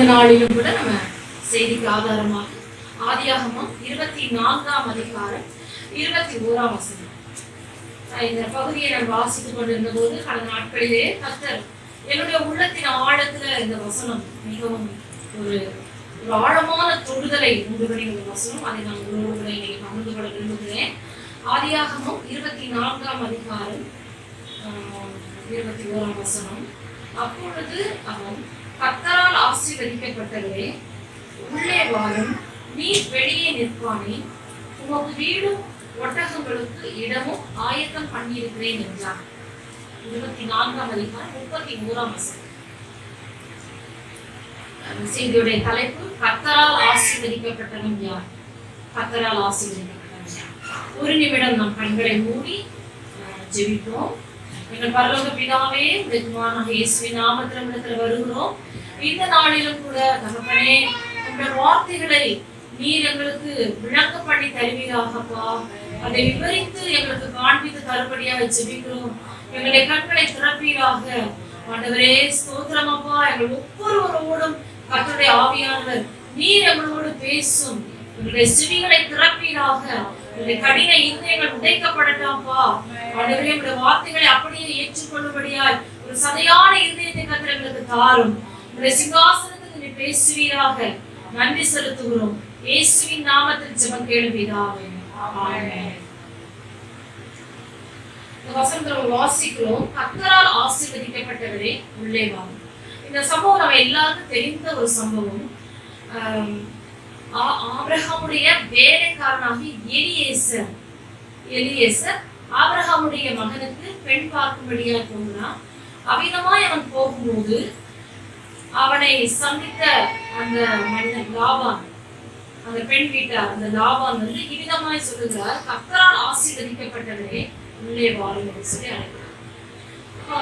இந்த நாளிலும் கூட நம்ம செய்திக்கு ஆதாரமாக ஆதியாகமம் 24ஆம் அதிகாரம் 21ஆம் வசனம். இந்த பகுதியை நான் வாசித்துக் கொண்டிருந்த போது கடந்த நாட்களிலே கர்த்தர் என்னுடைய உள்ளத்தின் ஆழத்துல இந்த வசனம் மிகவும் ஒரு ஆழமான தொடுதலை உண்டு பண்ணிய வசனம். அதை நான் உங்களோடு கூட இன்னைக்கு பகிர்ந்து கொள்ள விரும்புகிறேன். ஆதியாகமம் 24ஆம் அதிகாரம் 21ஆம் வசனம். அப்பொழுது அவன், கர்த்தரால் ஆசீர்வதிக்கப்பட்டவரே, உள்ளே வாரும், நீர் வெளியே நிற்பானே, உமக்கு வீடும் ஒட்டகங்களுக்கு இடமும் ஆயத்தம் பண்ணியிருக்கிறேன் என்றார். 24ஆம் அதிகாரம் 31ஆம் வசனம். செய்தியுடைய தலைப்பு, கர்த்தரால் ஆசீர்வதிக்கப்பட்டவன் யார்? கர்த்தரால் ஆசீர்வதிக்கப்பட்டவன் யார்? ஒரு நிமிடம் நம் கண்களை மூடி ஜெபிப்போம். எங்கள் பரலோக பிதாவே, இயேசுவின் நாமத்தில் வருகிறோம். இந்த நாளிலும் கூட தகப்பனே, உங்கள் வார்த்தைகளை நீர் எங்களுக்கு விளக்க பண்ணி தருவீராகப்பா. அதை விவரித்து எங்களுக்கு காண்பித்து தருபடியாக ஜெபிக்கிறோம். எங்களுடைய கண்களை திறப்பீராக. ஆண்டவரே ஸ்தோத்திரம் அப்பா. எங்கள் ஒவ்வொருவரோடும் கர்த்தருடைய ஆவியானவர் நீர் எங்களோடு பேசும். எங்களுடைய செவிகளை திறப்பீராக. எங்களுடைய கடின இருதயங்கள் உடைக்கப்படட்டாம்ப்பா. ஆண்டவரே, உங்களுடைய வார்த்தைகளை அப்படியே ஏற்றுக்கொள்ளும்படியாய் ஒரு சதையான இருதயத்தை கர்த்தர் எங்களுக்கு தாரும். உங்களுடைய சிங்காசனத்துக்கு நீ பேசுவீராக. நன்றி செலுத்துகிறோம். இயேசுவின் நாமத்தில் ஜெபம் கேளும் பிதாவே, ஆமென். இந்த வசனத்தை வாசிக்கிறோம். கர்த்தரால் ஆசீர்வதிக்கப்பட்டவரே, உள்ளே வாரும். இந்த சம்பவம் நம்ம எல்லாருக்கும் தெரிந்த ஒரு சம்பவம். ஆபிரகாமுடைய வேலைக்காரனாகி எலியேசர் ஆபிரகாமுடைய மகனுக்கு பெண் பார்க்கும்படியா போகிறான். அவ்விதமாய் அவன் போகும்போது அவனை சந்தித்த அந்த மனிதன் லாபான், அந்த பெண் வீட்டார், அந்த லாபான் வந்து இவ்விதமாய் சொல்லுகிறார், கர்த்தரால் ஆசீர்வதிக்கப்பட்டவரே, உள்ளே வாரும் என்று சொல்லி அழைக்கிறார்.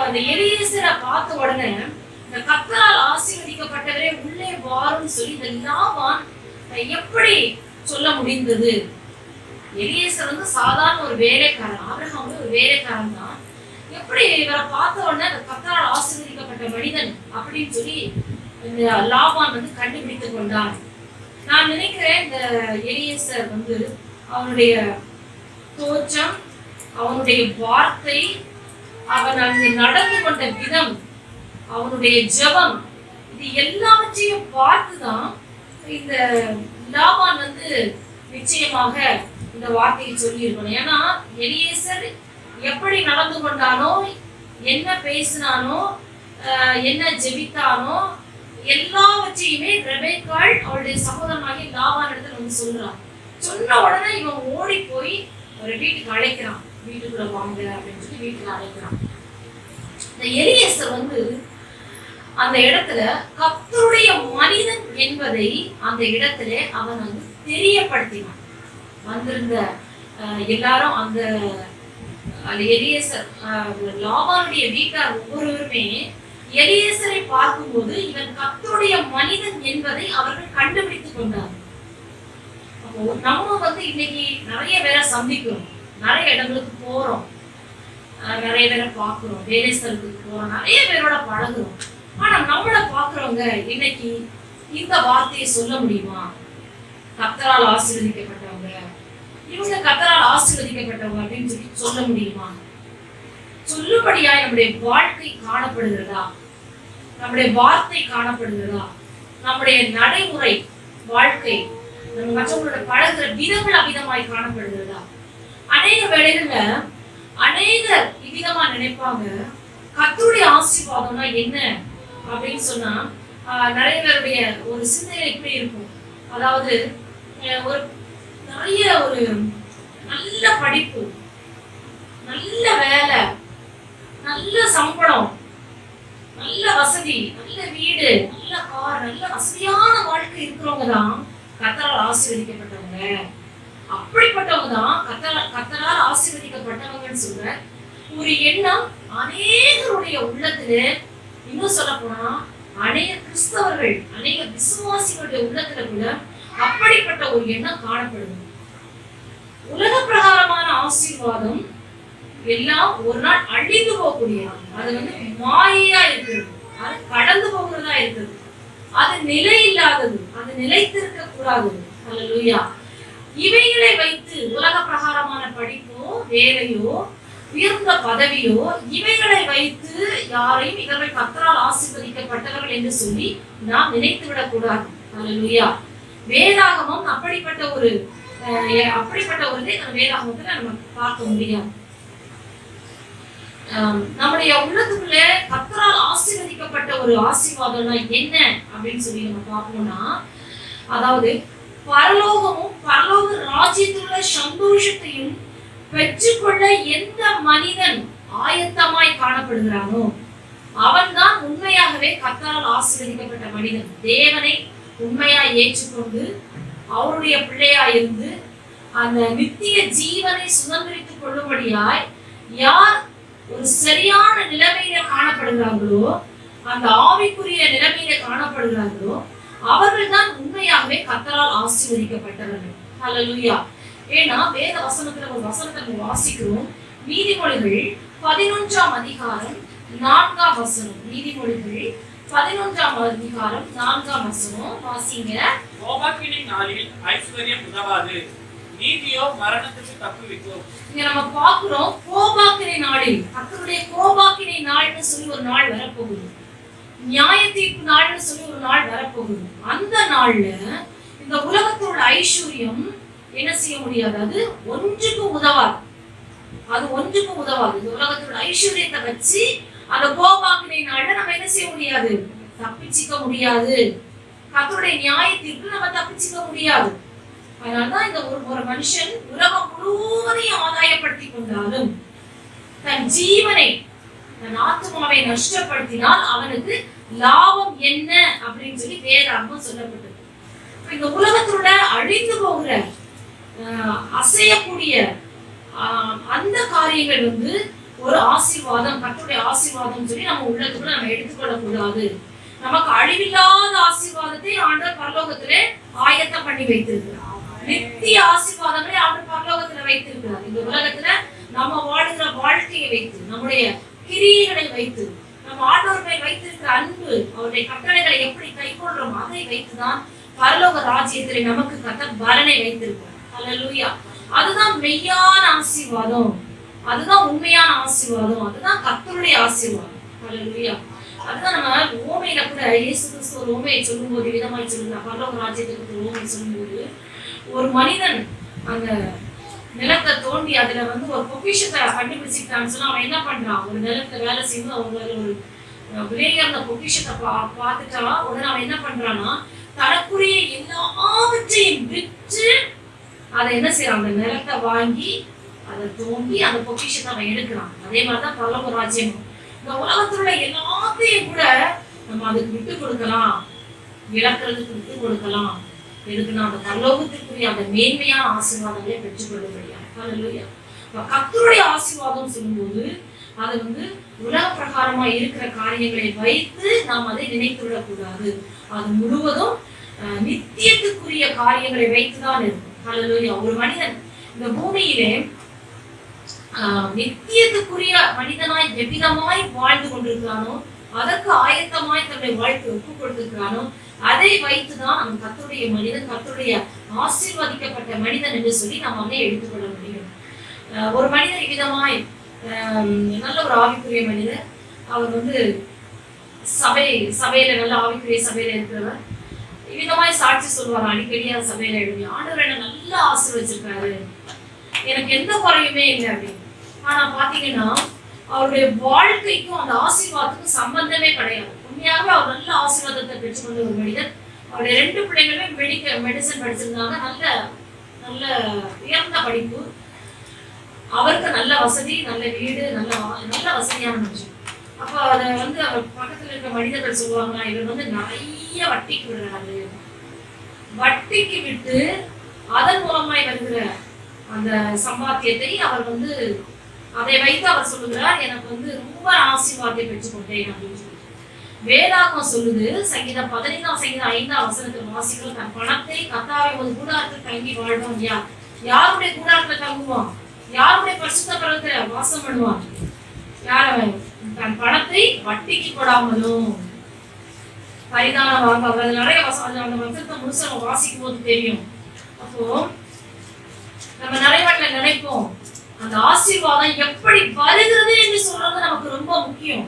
அந்த எலியேசரை பார்த்த உடனே, இந்த கர்த்தரால் ஆசீர்வதிக்கப்பட்டவரே உள்ளே வாரும் சொல்லி இந்த லாபான் எப்படி சொல்ல முடிந்தது? எலியேசர் வந்து சாதாரண ஒரு வேலைக்காரன், ஆபிரகாம் வந்து ஒரு வேலைக்காரன் தான். எப்படி இவரை பார்த்த உடனே கர்த்தரால் ஆசீர்வதிக்கப்பட்ட மனிதன் அப்படின்னு சொல்லி இந்த லாபான் வந்து கண்டுபிடித்துக் கொண்டான். நான் நினைக்கிறேன், இந்த எலியேசர் வந்து அவனுடைய தோற்றம், அவனுடைய வார்த்தை, அவன் அங்கு நடந்து கொண்ட விதம், அவனுடைய ஜெபம், இது எல்லாவற்றையும் பார்த்துதான் இந்த லாபான் வந்து நிச்சயமாக இந்த வார்த்தையை சொல்லி இருக்கணும். ஏன்னா எலியேசர் எப்படி நடந்து கொண்டானோ, என்ன பேசினானோ, என்ன ஜெபித்தானோ, எல்லாவற்றையுமே ரெபெக்காள் அவளுடைய சகோதரனாகி லாபான் இடத்துல வந்து சொல்றான். சொன்ன உடனே இவன் ஓடி போய் ஒரு வீட்டுக்கு அழைக்கிறான். வீட்டுக்குள்ள வாங்க அப்படின்னு சொல்லி வீட்டுக்கு அழைக்கிறான். இந்த எலியேசர் வந்து அந்த இடத்துல கர்த்தருடைய மனிதன் என்பதை அந்த இடத்துல அவன் வந்து தெரியப்படுத்தினான். வந்திருந்த எல்லாரும் அந்த எலியேசர் லாபானுடைய வீட்டார் ஒவ்வொருவருமே எலியேசரை பார்க்கும்போது இவன் கர்த்தருடைய மனிதன் என்பதை அவர்கள் கண்டுபிடித்துக் கொண்டார்கள். அப்போ நம்ம வந்து இன்னைக்கு நிறைய பேரை சந்திக்கிறோம், நிறைய இடங்களுக்கு போறோம், நிறைய பேரை பார்க்கிறோம், வேலை ஸ்தலத்துக்கு போறோம், நிறைய பேரோட பழகுறோம். ஆனா நம்மளை பாக்குறவங்க இன்னைக்கு இந்த வார்த்தையை சொல்ல முடியுமா? கர்த்தரால் ஆசீர்வதிக்கப்பட்டவங்க, இவங்க கர்த்தரால் ஆசீர்வதிக்கப்பட்டவங்க அப்படின்னு சொல்லி சொல்ல முடியுமா? சொல்லும்படியா நம்முடைய வாழ்க்கை காணப்படுகிறதா? நம்முடைய வார்த்தை காணப்படுகிறதா? நம்முடைய நடைமுறை வாழ்க்கை, நம்ம மற்றவங்களோட பழகுற விதங்கள் அவ்விதமாய் காணப்படுகிறதா? அநேக வேளைகள்ல அநேகர் இவ்விதமா நினைப்பாங்க, கர்த்தருடைய ஆசீர்வாதம்னா என்ன அப்படின்னு சொன்னா, நிறைய பேருடைய ஒரு சிந்தனை எப்படி இருக்கும், அதாவது ஒரு நிறைய ஒரு நல்ல படிப்பு, நல்ல வேலை, நல்ல சம்பளம், நல்ல வசதி, நல்ல வீடு, நல்ல கார், நல்ல வசதியான வாழ்க்கை இருக்கிறவங்க தான் கர்த்தரால் ஆசீர்வதிக்கப்பட்டவங்க. அப்படிப்பட்டவங்க தான் கர்த்தரால் ஆசீர்வதிக்கப்பட்டவங்கன்னு சொல்ற ஒரு எண்ணம் அநேகருடைய உள்ளத்துல, இன்னும் சொல்ல போனா அநேக கிறிஸ்தவர்கள், அநேக விசுவாசிகளுடைய உள்ளத்துல கூட அப்படிப்பட்ட ஒரு எண்ணம் காணப்படுது. உலக பிரகாரமான ஆசீர்வாதம் எல்லாம் ஒரு நாள் அழிந்து போகக்கூடியது. அது வந்து மாயையா இருக்குது, அது கடந்து போகிறதா இருக்குது. அது நிலை இல்லாதது, அது நிலைத்திருக்க கூடாதது. அல்லேலூயா. இவைகளை வைத்து உலக பிரகாரமான படிப்போ வேலையோ உயர்ந்த பதவியோ இவைகளை வைத்து யாரையும் இவர்கள் கர்த்தரால் ஆசீர்வதிக்கப்பட்டவர்கள் என்று சொல்லி நாம் நினைத்து விடக் கூடாது. அல்லேலூயா. வேதாகமம் அப்படிப்பட்ட ஒரு வேதாகமத்துல நம்ம பார்க்க முடியாது. நம்முடைய உள்ளத்துக்குள்ள கர்த்தரால் ஆசீர்வதிக்கப்பட்ட ஒரு ஆசீர்வாதம்னா என்ன அப்படின்னு சொல்லி நம்ம பார்ப்போம்னா, அதாவது பரலோகமும் பரலோக ராஜ்யத்திலுள்ள சந்தோஷத்தையும் பெற்றுக்கொள்ள எந்த மனிதன் ஆயத்தமாய் காணப்படுகிறானோ அவன்தான் உண்மையாகவே கர்த்தரால் ஆசீர்வதிக்கப்பட்ட மனிதன். தேவனை உண்மையாய் ஏற்றுக்கொண்டு அவருடைய பிள்ளையாய் இருந்து அந்த நித்திய ஜீவனை சுதந்திரித்துக் கொள்ளும்படியாய் யார் ஒரு சரியான நிலைமையில காணப்படுகிறார்களோ, அந்த ஆவிக்குரிய நிலைமையில காணப்படுகிறார்களோ அவர்கள் தான் உண்மையாகவே கர்த்தரால் ஆசீர்வதிக்கப்பட்டவர்கள். அல்லேலூயா. ஏன்னா வேத வசனத்துல ஒரு வசனத்தை நம்ம வாசிக்கிறோம். நீதிமொழிகள் 11ஆம் அதிகாரம் 4ஆம் வசனம். நீதிமொழிகள் 11ஆம் அதிகாரம் 4ஆம் வசனம் வாசிங்க. கோபாக்கினை நாளில் ஐஸ்வர்யம் உதவாது, நீதியோ மரணத்துக்கு தப்புவிக்கும். இங்க நம்ம பார்க்கிறோம், கோபாக்கினை நாளில், கர்த்தருடைய கோபாக்கினை நாள்னு சொல்லி ஒரு நாள் வரப்போகுது. நியாய தீர்ப்பு நாள்னு சொல்லி ஒரு நாள் வரப்போகுது. அந்த நாள்ல இந்த உலகத்தோட ஐஸ்வர்யம் என்ன செய்ய முடியாது, அது ஒன்றுக்கும் உதவாது. அது ஒன்றுக்கும் உதவாது. இந்த உலகத்தோட ஐஸ்வர்யத்தை வச்சு அந்த கோபாக்கினை நாள்ல நம்ம என்ன செய்ய முடியாது, தப்பிச்சிக்க முடியாது. கர்த்தருடைய நியாயத்திற்கு நம்ம தப்பிச்சிக்க முடியாது. அதனாலதான் இந்த ஒரு மனுஷன் உலகம் முழுவதையும் ஆதாயப்படுத்தி கொண்டாலும் தன் ஜீவனை, தன் ஆத்மாவை நஷ்டப்படுத்தினால் அவனுக்கு லாபம் என்ன அப்படின்னு சொல்லி வேதாகமம் சொல்லப்பட்டது. இந்த உலகத்தோட அழிந்து போகிற அசையக்கூடிய அந்த காரியங்கள் ஒரு ஆசீர்வாதம், கர்த்தருடைய ஆசீர்வாதம் சொல்லி நம்ம உள்ளத்துக்குள்ள நம்ம எடுத்துக்கொள்ள கூடாது. நமக்கு அழிவில்லாத ஆசீர்வாதத்தை ஆண்டவர் பரலோகத்திலே ஆயத்தம் பண்ணி வைத்திருக்கிறார். நித்திய ஆசீர்வாதங்களை ஆண்டவர் பரலோகத்துல வைத்திருக்கிறார். இந்த உலகத்துல நம்ம வாழுகிற வாழ்க்கையை வைத்து, நம்முடைய கிரியைகளை வைத்து, நம்ம ஆண்டவர் மேல் வைத்திருக்கிற அன்பு, அவருடைய கட்டளைகளை எப்படி கைக்கொள்றோம் அதை வைத்துதான் பரலோக ராஜ்யத்திலே நமக்கு கர்த்தர் பலனை வைத்திருக்கிறார். அல்லேலூயா. அதுதான் மெய்யான ஆசீர்வாதம், அதுதான் உண்மையான ஆசீர்வாதம், அதுதான் கர்த்தருடைய ஆசீர்வாதம். அல்லேலூயா. அதுதான் நம்ம ஓமையில கூட இயேசு கிறிஸ்து ஒரு ஓமையை சொல்லும் போது விதமாய் சொல்லுங்க. பரலோக ராஜ்யத்துக்கு ஒரு ஓமை சொல்லும் போது, ஒரு மனிதன் அந்த நிலத்தை தோண்டி அதுல ஒரு பொக்கிஷத்தை கண்டுபிடிச்சிட்டான்னு சொன்னா அவன் என்ன பண்றான், ஒரு நிலத்துல வேலை செய்து அவங்க ஒரு விலையேறின பொக்கிஷத்தை பார்த்துட்டா உடனே அவன் என்ன பண்றான்னா தனக்குரிய எல்லாவற்றையும் விற்று அதை என்ன செய்யறான், அந்த நிலத்தை வாங்கி அதை தோண்டி அந்த பொக்கிஷத்தை அவன் எடுக்கிறான். அதே மாதிரிதான் பரலோக ராஜ்யம். இந்த உலகத்துல எல்லாத்தையும் கூட நம்ம அதுக்கு விட்டு கொடுக்கலாம், இழக்கிறதுக்கு விட்டு கொடுக்கலாம். எதுக்குன்னா அந்த பரலோகத்திற்குரிய அந்த மேன்மையான ஆசீர்வாதங்களை பெற்றுக்கொள்ள முடியாது. அல்லேலூயா. கர்த்தருடைய ஆசீர்வாதம் சொல்லும்போது அது உலக பிரகாரமா இருக்கிற காரியங்களை வைத்து நாம் அதை நினைத்து விடக்கூடாது. அது முழுவதும் நித்தியத்துக்குரிய காரியங்களை வைத்துதான் இருக்கும். அல்லேலூயா. ஒரு மனிதன் இந்த பூமியிலே நித்தியத்துக்குரிய மனிதனாய் எவ்விதமாய் வாழ்ந்து கொண்டிருக்கிறானோ, அதற்கு ஆயத்தமாய் தன்னுடைய வாழ்க்கை ஒப்புக் கொடுத்திருக்கிறானோ, அதை வைத்துதான் அந்த கர்த்தருடைய மனிதன், கர்த்தருடைய ஆசீர்வதிக்கப்பட்ட மனிதன் என்று சொல்லி நாம் அதை எடுத்துக்கொள்ள முடியும். ஒரு மனிதர் இவ்விதமாய் நல்ல ஒரு ஆவிக்குரிய மனிதர், அவர் சபையில நல்ல ஆவிக்குரிய சபையில இருக்கிறவர், இவ்விதமாய் சாட்சி சொல்வார். அடிக்கடியா சபையில எழுதி, ஆண்டவர் என்ன நல்லா ஆசீர்வதிச்சிருக்காரு, எனக்கு எந்த குறையுமே இல்லை அப்படின்னு. ஆனா பாத்தீங்கன்னா அவருடைய வாழ்க்கைக்கும் அந்த ஆசீர்வாதத்துக்கும் சம்பந்தமே கிடையாது. உண்மையாகவே அவர் நல்ல ஆசீர்வாதத்தை பெற்றுக்கொண்ட ஒரு மனிதர். அவருடைய 2 பிள்ளைங்களுமே மெடிசன் படிச்சிருந்தாங்க. நல்ல நல்ல உயர்ந்த படிப்பு, அவருக்கு நல்ல வசதி, நல்ல வீடு, நல்ல வசதியான மனுஷன். அப்ப அதை அவர் பக்கத்துல இருக்க மனிதர்கள் சொல்லுவாங்க, இவர் நிறைய வட்டிக்கு விடுறாரு, வட்டிக்கு விட்டு அதன் மூலமாய் வருகிற அந்த சம்பாத்தியத்தை அவர் அதை வைத்து அவர் சொல்லுகிறார், எனக்கு ரொம்ப ஆசீர்வாதத்தை பெற்றுக்கொண்டேன் அப்படின்னு சொல்லி. வேதாகம் சொல்லுது, சங்கீதம் 15ஆம் சங்கீதம் 5ஆம் வசனத்தில் வாசிக்கிறோம், தன் பணத்தை கர்த்தாவை ஒரு கூடாரத்தில் தங்கி வாழ்வான். யாருடைய கூடாரத்தில் தங்குவான், யாருடைய பரிசுத்த பர்வதத்துல வாசம் பண்ணுவான், யார் அவன்? தன் பணத்தை வட்டிக்கு கொடாமலும் பரிதானம் வாங்குவாங்க. அது நிறைய அந்த வசனத்தை முழுசா நம்ம வாசிக்கும் போது தெரியும். அப்போ நம்ம நிறைய வாட்டில நினைப்போம் அந்த ஆசீர்வாதம் எப்படி வருகிறது என்று சொல்றது நமக்கு ரொம்ப முக்கியம்.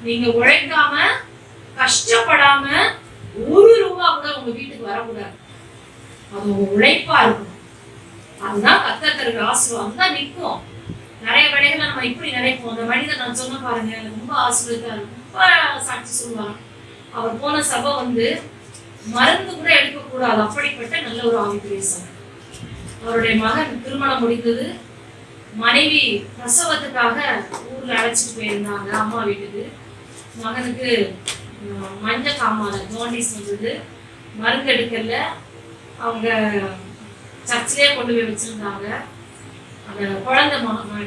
நீங்க உழைக்காம கஷ்டப்படாம ஒரு ரூபா கூட உங்க வீட்டுக்கு வரக்கூடாது. அது உங்க உழைப்பா இருக்கணும். அதுதான் கர்த்தர் தருகிற ஆசீர்வாதம் தான் நிற்கும். நிறைய வேலைகளை நம்ம இப்படி நினைப்போம். அந்த மனிதன் நான் சொன்ன பாருங்க, ரொம்ப ஆசீர்வாதா ரொம்ப சாட்சி சொல்லுவாங்க. அவர் போன சபை மருந்து கூட எடுக்கக்கூடாது, அப்படிப்பட்ட நல்ல ஒரு ஆவிக்குரிய சபை. அவருடைய மகன் திருமணம் முடிந்தது. மனைவி பிரசவத்துக்காக ஊர்ல அழைச்சிட்டு போயிருந்தாங்க அம்மா வீட்டுக்கு. மகனுக்கு மஞ்சள் காமால ஜாண்டிஸ் வந்தது. மருந்து எடுக்கல. அவங்க சர்ச்சிலே கொண்டு போய் வச்சிருந்தாங்க. அந்த குழந்தை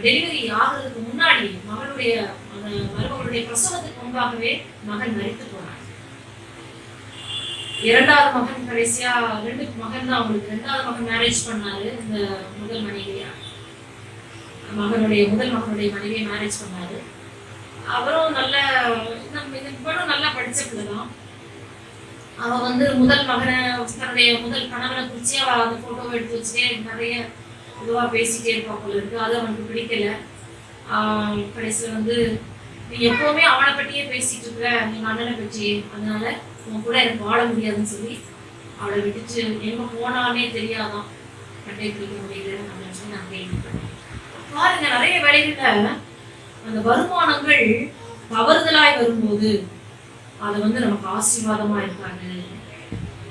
டெலிவரி ஆகிறதுக்கு முன்னாடி மகனுடைய அந்த மருமகளுடைய பிரசவத்துக்கு முன்பாகவே மகன் மரித்து போனார். இரண்டாவது மகன் கடைசியா 2 மகன் தான் அவங்களுக்கு. 2வது மகன் மேரேஜ் பண்ணாரு. இந்த முதல் மனைவியா முதல் மகனுடைய மனைவியை மேரேஜ் பண்ணாரு. அவரும் நல்ல இவனும் நல்லா படிச்ச பிள்ளைதான். அவ முதல் மகனை தன்னுடைய முதல் கணவனை குறிச்சு அவ அந்த போட்டோவை எடுத்து வச்சுட்டே நிறைய இதுவா பேசிட்டே இருப்பா போல இருக்கு. அது அவனுக்கு பிடிக்கல. கடைசியில நீ எப்பவுமே அவனை பற்றியே பேசிட்டு இருக்கிற, நீங்க அண்ணனை பற்றி, அதனால உன் கூட எனக்கு வாழ முடியாதுன்னு சொல்லி அவளை விட்டுட்டு எங்க போனாலே தெரியாதான், கண்டே பிடிக்க முடியல அப்படின்னு சொல்லி நான் கேள்விப்பட்டேன். பாருங்க, நிறைய வேலைகள்ல அந்த வருமானங்கள் தவறுதலாய் வரும்போது அது நமக்கு ஆசீர்வாதமா இருக்காது,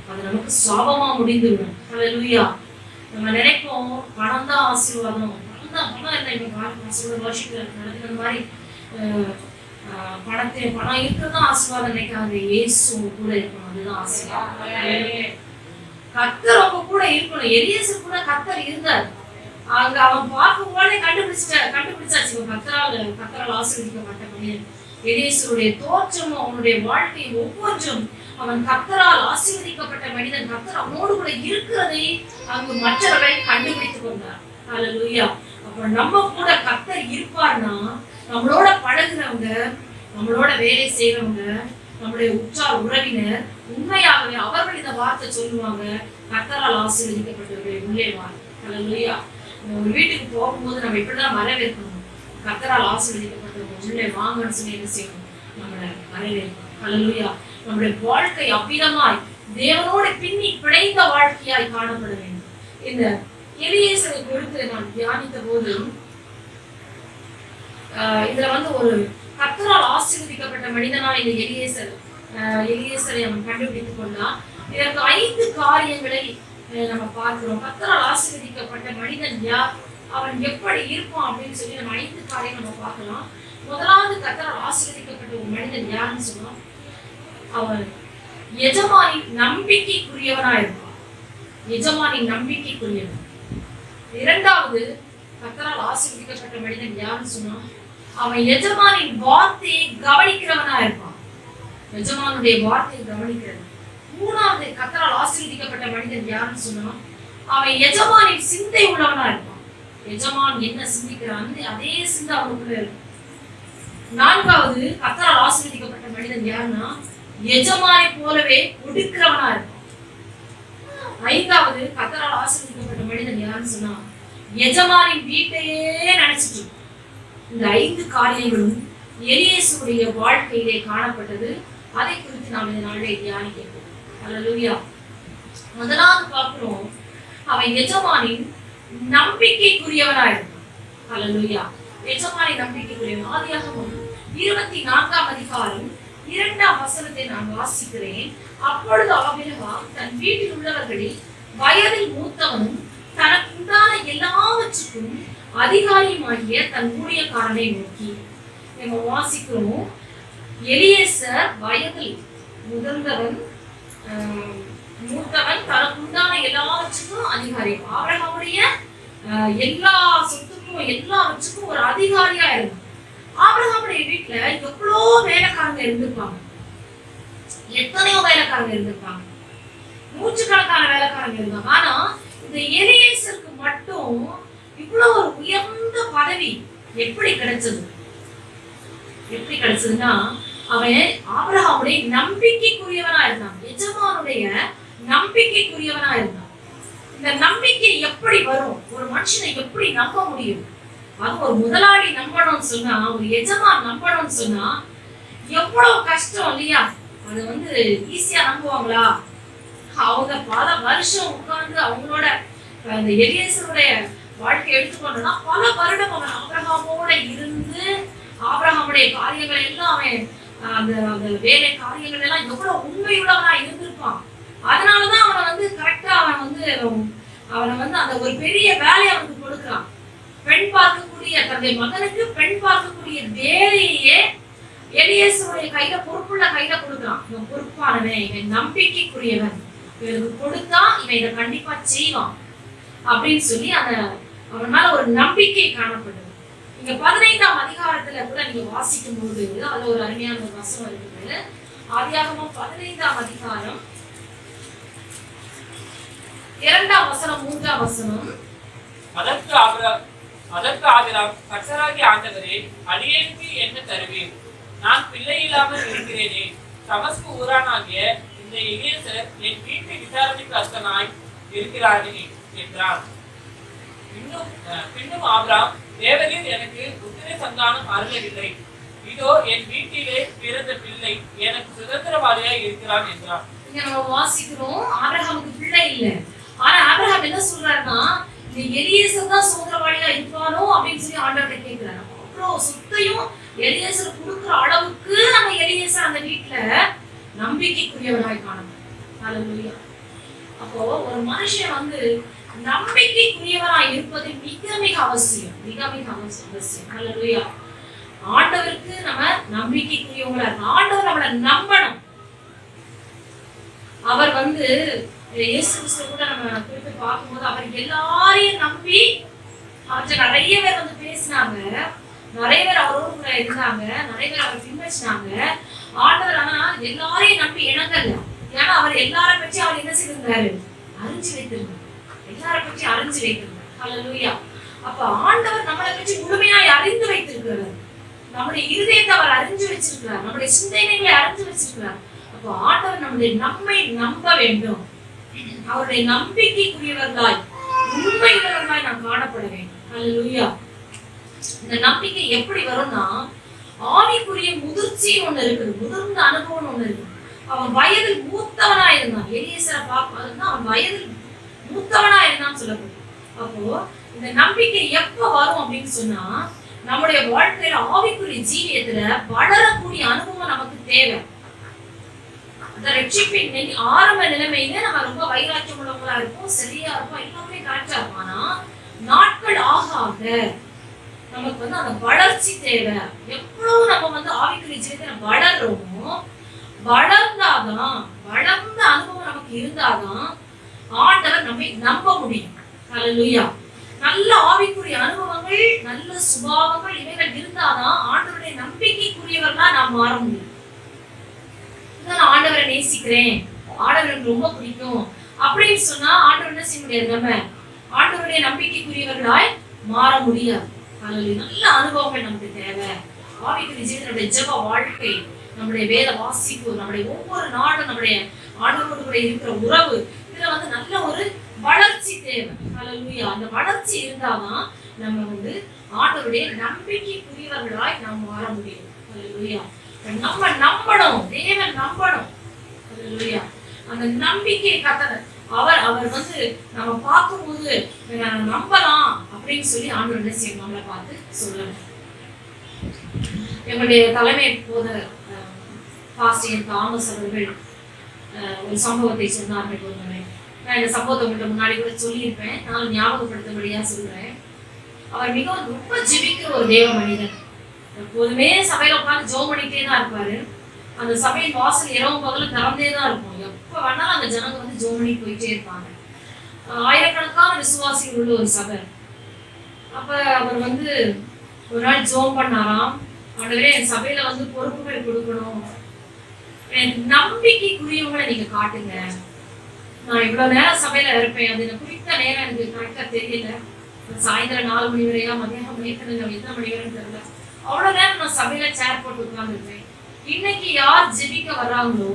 அது நமக்கு சாபமா முடிந்துவிடும். ஹல்லேலூயா. நம்ம நினைப்போம் பணம் தான் ஆசீர்வாதம், பணம் இல்லை. இப்ப வருஷத்துல நடக்கிற மாதிரி பணம் இருக்கிறதுதான் ஆசீர்வாதம் நினைக்காது. இயேசு கூட இருக்கணும், அதுதான் ஆசீர்வாதம். கர்த்தர் அவங்க கூட இருக்கணும். எலியேசர் கூட கர்த்தர் இருந்தார். அங்க அவன் பார்க்கும் போதே கண்டுபிடிச்சாச்சு கர்த்தரால் ஆசீர்வதிக்கப்பட்ட மனிதன். எலியேசருடைய தோற்றமும் அவனுடைய வாழ்க்கையும் ஒவ்வொன்றும் அவன் கர்த்தரால் ஆசீர்வதிக்கப்பட்ட மனிதன். கர்த்தர் அவனோடு கூட இருக்கிறதை அங்கு மற்றவர்கள் கண்டுபிடித்துக் கொண்டார். ஹல்லேலூயா. அப்ப நம்ம கூட கர்த்தர் இருப்பார்னா, நம்மளோட பழகுறவங்க, நம்மளோட வேலை செய்யறவங்க, நம்முடைய உற்றார் உறவினர் உண்மையாகவே அவர்கள் இந்த வார்த்தை சொல்லுவாங்க, கர்த்தரால் ஆசீர்வதிக்கப்பட்டவர்கள் உள்ளே வாங்க. ஹல்லேலூயா. ஒரு வீட்டுக்கு போகும்போது நம்ம இப்படிதான் வரவேற்கணும். கர்த்தரால் ஆசீர்வதிக்கப்பட்டவர்கள் உள்ளே வாங்கன்னு சொல்லி என்ன செய்யணும், நம்மளை வரவேற்கணும். ஹல்லேலூயா. நம்முடைய வாழ்க்கை அவ்விதமாய் தேவனோடு பின்னி பிணைந்த வாழ்க்கையாய் காணப்பட வேண்டும். இந்த எலியேசரை குறித்து நான் தியானித்த போது இதுல ஒரு கர்த்தரால் ஆசீர்வதிக்கப்பட்ட மனிதனா இந்த எலியேசரை அவன் கண்டுபிடித்துக் கொண்டான். இதற்கு 5 காரியங்களை நம்ம பார்க்கிறோம். கர்த்தரால் ஆசீர்வதிக்கப்பட்ட மனிதன் யார், அவன் எப்படி இருப்பான் அப்படின்னு சொல்லி நம்ம 5 காரியம் நம்ம பார்க்கலாம். முதலாவது, கர்த்தரால் ஆசீர்வதிக்கப்பட்ட ஒரு மனிதன் யாருன்னு சொன்னோம், அவன் எஜமானின் நம்பிக்கைக்குரியவனா இருப்பான். எஜமானின் நம்பிக்கைக்குரியவன். இரண்டாவது, கர்த்தரால் ஆசீர்வதிக்கப்பட்ட மனிதன் யாருன்னு சொன்னா, அவன் எஜமானின் வார்த்தையை கவனிக்கிறவனா இருப்பான். எஜமானுடைய வார்த்தையை கவனிக்கிறது. மூணாவது, கர்த்தரால் ஆசீர்வதிக்கப்பட்ட மனிதன் யாருன்னு சொன்னா, அவன் எஜமானின் சிந்தை உள்ளவனா இருப்பான். எஜமான் என்ன சிந்திக்கிறான் அதே சிந்தை அவனுக்குள்ள இருக்கும். நான்காவது, கர்த்தரால் ஆசீர்வதிக்கப்பட்ட மனிதன் யாருன்னா, எஜமானை போலவே ஒடுக்கிறவனா இருப்பான். ஐந்தாவது, கர்த்தரால் ஆசீர்வதிக்கப்பட்ட மனிதன் யாருன்னு சொன்னா, எஜமானின் வீட்டையே நினைச்சிட்டு. இந்த 5 காரியங்களும் எலியேசுடைய வாழ்க்கையிலே காணப்பட்டது. அதை குறித்து நாம் இந்த நாளிலே தியானிக்கிறோம். ஹல்லேலூயா. முதலாவது பார்க்கிறோம், அவன் எஜமானின் நம்பிக்கைக்குரியவனா இருப்பான். ஹல்லேலூயா. எஜமானின் நம்பிக்கைக்குரியவன். ஆதியாகமம் 24ஆம் அதிகாரம் 2ஆம் வசனத்தை நான் வாசிக்கிறேன். அப்பொழுது ஆபிரகாம் தன் வீட்டில் உள்ளவர்களில் வயதில் மூத்தவனும் தனக்கு உண்டான எல்லாவற்றுக்கும் அதிகாரியுமாகிய தன் ஊழியக்காரனை நோக்கி, நம்ம வாசிக்கிறோம், எலியேசர் வயதில் முதிர்ந்தவன், மூத்தவன், தனக்கு உண்டான எல்லாவற்றுக்கும் அதிகாரி. ஆபிரகாமுடைய எல்லா சொத்துக்கும் எல்லாவற்றுக்கும் ஒரு அதிகாரியா இருந்தான். ஆபிரகாமுடைய வீட்டுல எவ்வளோ வேலைக்காரங்க இருந்திருப்பாங்க, எத்தனையோ வேலைக்காரங்க இருந்திருப்பாங்க, நூற்றுக்கணக்கான வேலைக்காரங்க இருந்தாங்க. ஆனா இந்த எலியேசருக்கு மட்டும் இவ்வளவு ஒரு உயர்ந்த பதவி எப்படி கிடைச்சது? எப்படி கிடைச்சதுன்னா, அவன் ஆபிரகாமுடைய நம்பிக்கைக்குரியவனா இருந்தான், எஜமானுடைய நம்பிக்கைக்குரியவனா இருந்தான். இந்த நம்பிக்கை எப்படி வரும்? ஒரு மனுஷனை எப்படி நம்ப முடியும்? அது ஒரு முதலாளி நம்பணும்னு சொன்னா, ஒரு எஜமான் நம்பணும்னு சொன்னா எவ்வளவு கஷ்டம் இல்லையா? அது வந்து ஈஸியா நம்புவாங்களா? அவங்க பல வருஷம் உட்கார்ந்து அவங்களோட அந்த எலியேசருடைய வாழ்க்கை எடுத்துக்கொண்டோம்னா பல வருடம் அவன் ஆபிரகாமோட இருந்து ஆபிரகாமுடைய காரியங்கள் எல்லாம் அவன் அந்த அந்த வேலை காரியங்கள் எல்லாம் எவ்வளவு உண்மையுள்ளவனா இருந்திருப்பான். அதனாலதான் அவனை வந்து கரெக்டா அவனை வந்து அந்த ஒரு பெரிய வேலையை அவனுக்கு கொடுக்குறான். பெண் பார்க்கக்கூடிய தன்னுடைய மகனுக்கு பெண் பார்க்கக்கூடிய வேலையே எலியேசருடைய கையில பொறுப்புள்ள கையில கொடுக்குறான். இவன் பொறுப்பானவன், இவன் நம்பிக்கைக்குரியவன், இவனுக்கு கொடுத்தா இவன் இதை கண்டிப்பா செய்வான் அப்படின்னு சொல்லி அந்த அவன் மேல ஒரு நம்பிக்கை காணப்படுது. இங்க 15ஆம் அதிகாரத்துல கூட நீங்க வாசிக்கும் போது அதுல ஒரு அருமையான ஒரு வசனம் இருக்குது. ஆதியாகமம் 15ஆம் அதிகாரம் 2ஆம் வசனம் 3ஆம் வசனம். அதற்கு ஆபிரகாம், கர்த்தராகிய ஆண்டவரே, அடியேனுக்கு என்ன தருவீர்? நான் பிள்ளை இல்லாமல் இருக்கிறேனே. தமஸ்கு ஊரானாகிய இந்த எலியேசர் என் வீட்டு விசாரணைக்கு அர்த்தனாய் இருக்கிறானே என்றான். பின்னும் ஆபிரகாம், தேவரீர் எனக்கு புத்திர சந்தானம் அருளவில்லை. இதோ என் வீட்டிலே பிறந்த பிள்ளை எனக்கு சுதந்திரவாளியாய் இருக்கிறான் என்றான். இங்க நம்ம வாசிக்கிறோம் ஆபிரகாமுக்கு பிள்ளை இல்லை. ஆனா ஆபிரகாம் என்ன சொல்றாருன்னா, இந்த எலியேசர் தான் சுதந்திரவாளியா இருப்பானோ அப்படின்னு சொல்லி ஆண்டவர்கிட்ட கேட்கிறாரு. அவ்வளவு சொத்தையும் எலியேசர் கொடுக்குற அளவுக்கு நம்ம எலியேசர் அந்த வீட்டுல நம்பிக்கைக்குரியவனாய் காணப்படும். அப்போ ஒரு மனுஷன் வந்து நம்பிக்கைக்குரியவனாய் இருப்பது மிக மிக அவசியம், மிக மிக அவசியம். ஹல்லேலூயா. ஆண்டவருக்கு நம்ம நம்பிக்கைக்குரியவங்களா இருக்கணும். ஆண்டவர் நம்மளை நம்பணும். அவர் வந்து இயேசு கிறிஸ்து கூட நம்ம குறித்து பார்க்கும்போது அவர் எல்லாரையும் நம்பி அவர்கிட்ட நிறைய பேர் வந்து பேசினாங்க, நிறைய பேர் அவரோடு கூட இருந்தாங்க, நிறைய பேர் அவர் பின்பற்றினாங்க. ஆண்டவர் ஆனா எல்லாரையும் நம்பி இணங்கல. ஏன்னா அவர் எல்லாரை பற்றி அவர் என்ன செய்திருந்தாரு? அறிஞ்சு வைத்திருந்தார். எல்லாரை பற்றி அறிஞ்சு வைத்திருந்தார். ஹல்லேலூயா. அப்ப ஆண்டவர் நம்மளை பற்றி முழுமையாய் அறிந்து வைத்திருக்கிறார். நம்முடைய இருதயத்தை அவர் அறிஞ்சு வச்சிருக்கிறார், நம்முடைய சிந்தனைகளை அறிஞ்சு வச்சிருக்கிறார். அப்போ ஆண்டவர் நம்மை நம்ப வேண்டும். அவருடைய நம்பிக்கைக்குரியவர்களாய் உண்மையுள்ளவர்களாய் நாம் காணப்பட வேண்டும். ஹல்லேலூயா. இந்த நம்பிக்கை எப்படி வரும்னா, ஆவிக்குரிய முதிர்ச்சி ஒண்ணு இருக்குது, முதிர்ந்த அனுபவம் ஒண்ணு இருக்குது. அவன் வயதில் மூத்தவனா இருந்தான். எலியேசரை பார்ப்பதுன்னா அவன் வயதில் மூத்தவனா இருந்தான்னு சொல்லப்படுது. அப்போ இந்த நம்பிக்கை எப்ப வரும் அப்படின்னு சொன்னா, நம்முடைய வாழ்க்கையில ஆவிக்குரிய ஜீவியத்துல வளரக்கூடிய அனுபவம் நமக்கு தேவை. அந்த ரட்சிப்பின் ஆரம்ப நிலைமையில நம்ம ரொம்ப வைராக்கியம் உள்ளவங்களா இருப்போம், சரியா இருப்போம், எல்லாமே கரெக்டா இருக்கும். ஆனா நாட்கள் ஆக ஆக நமக்கு வந்து அந்த வளர்ச்சி தேவை. எவ்வளவு நம்ம வந்து ஆவிக்குரிய ஜீவியத்துல வளர்றோமோ, வளர்ந்தாதான், வளர்ந்த அனுபவம் நமக்கு இருந்தாதான் ஆண்டவர் நம்மை நம்ப முடியும். ஹல்லேலூயா. நல்ல ஆவிக்குரிய அனுபவங்கள், நல்ல சுபாவங்கள் இவைகள் இருந்தாதான் ஆண்டவருடைய நம்பிக்கைக்குரியவர்களா நாம் மாற முடியும். நான் ஆண்டவரை நேசிக்கிறேன், ஆண்டவர் எனக்கு ரொம்ப பிடிக்கும் அப்படின்னு சொன்னா ஆண்டவர் என்ன செய்ய முடியாது? நம்ம ஆண்டவருடைய நம்பிக்கைக்குரியவர்களாய் மாற முடியாது. நல்ல அனுபவங்கள் நமக்கு தேவை. ஆவிக்குரிய ஜீவிதனுடைய ஜெப வாழ்க்கை, நம்முடைய வேத வாசிப்பு, நம்முடைய ஒவ்வொரு நாளும் நம்முடைய ஆண்டவரோடு கூட இருக்கிற உறவு, இதுல வந்து நல்ல ஒரு வளர்ச்சி தேவை. ஹல்லேலூயா. அந்த வளர்ச்சி இருந்தாதான் நம்ம வந்து ஆண்டவருடைய நம்பிக்கைக்குரியவர்களாய் நாம் மாற முடியும். ஹல்லேலூயா. நம்ம நம்பணும், தேவன் நம்பணும். ஹல்லேலூயா. அந்த நம்பிக்கை கத்தர் அவர் வந்து நம்ம பார்க்கும்போது நம்பலாம் அப்படின்னு சொல்லி ஆண்டவர் என்ன செய்யணும்? நம்மளை பார்த்து சொல்லணும். எங்களுடைய தலைமை போதர் பாஸ்டர் தாமஸ் அவர்கள் ஒரு சம்பவத்தை சொன்னார்கள். ஒரு முறை நான் இந்த சம்பவத்தை உங்கள்கிட்ட முன்னாடி கூட சொல்லியிருப்பேன், நான் ஞாபகப்படுத்தபடியா சொல்றேன். அவர் மிகவும் ரொம்ப ஜெபிக்கிற ஒரு தேவ மனிதன். எப்போதுமே சபையில உட்காந்து ஜெபம் பண்ணிட்டே தான் இருப்பாரு. அந்த சபையின் வாசல் இரவும் பகலும் திறந்தே தான் இருக்கும். எப்ப வேணாலும் அந்த ஜனங்க வந்து ஜெபம் பண்ணி போயிட்டே இருப்பாங்க. ஆயிரக்கணக்கான விசுவாசிகள் உள்ள ஒரு சபை. அப்ப அவர் வந்து ஒரு நாள் ஜெபம் பண்ணாராம், ஆண்டவரே என் சபையில வந்து பொறுப்புகள் கொடுக்கணும், நம்பிக்கைக்குரியவங்களை நீங்க காட்டுங்க. நான் இவ்வளவு நேரம் சபையில இருப்பேன், அது எனக்கு குறித்த நேரம் எனக்கு கரெக்டா தெரியல. சாயந்தரம் 4 மணி வரையா, மதியானம் எத்தனை மணி வரைன்னு தெரியல. அவ்வளவு நேரம் நான் சபையில சேர் போட்டு உட்கார்ந்துருப்பேன். இன்னைக்கு யார் ஜெபிக்க வர்றாங்களோ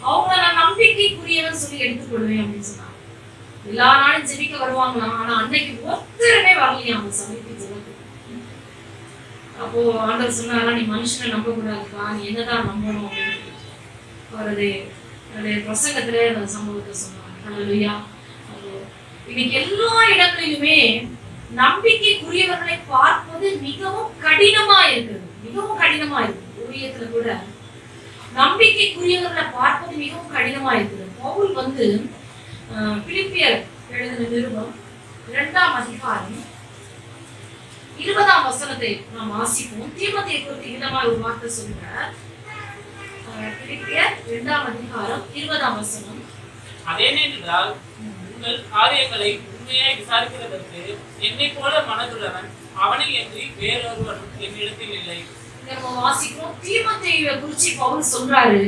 அவங்க நான் நம்பிக்கைக்குரியவன் சொல்லி எடுத்துக்கொள்வேன் அப்படின்னு சொன்னாங்க. எல்லா நாளும் ஜெபிக்க வருவாங்களாம், ஆனா அன்னைக்கு ஒருத்தருமே வரலையா அந்த சபைக்கு ஜெபத்துக்கு. அப்போ ஆண்டவர் சொன்னாரா, நீ மனுஷனை நம்ப கூடாதுப்பா, நீ என்னதான் நம்பணும் அப்படின்னு அவருடைய பிரசங்கத்திலே அந்த சம்பவத்தை சொன்னாங்க. ஹல்லேலூயா. இன்னைக்கு எல்லா இடங்களிலுமே நம்பிக்கைக்குரியவர்களை பார்ப்பது மிகவும் கடினமா இருக்குது, மிகவும் கடினமா இருக்கு. ஊழியத்துல கூட நம்பிக்கைக்குரியவர்களை பார்ப்பது மிகவும் கடினமா இருக்குது. பவுல் வந்து பிலிப்பியர் எழுதின நிருபம் 2ஆம் அதிகாரம் 20ஆம் வசனத்தை நாம் வாசிப்போம். தீமோத்தேயுவை குறித்து விதமாக ஒரு வார்த்தை சொல்கிறார். பிலிப்பியர் 2ஆம் அதிகாரம் 20ஆம் வசனம். அதேனென்றால் உங்கள் காரியங்களை உண்மையாய் விசாரிக்கிறதற்கு என்னை போல மனதுள்ளவன் அவனை என்று வேறொருவனும் என்னிடத்தில் இல்லை. நம்ம வாசிக்கிறோம். தீமோத்தேயுவை குறித்து பவுல் சொல்றாரு,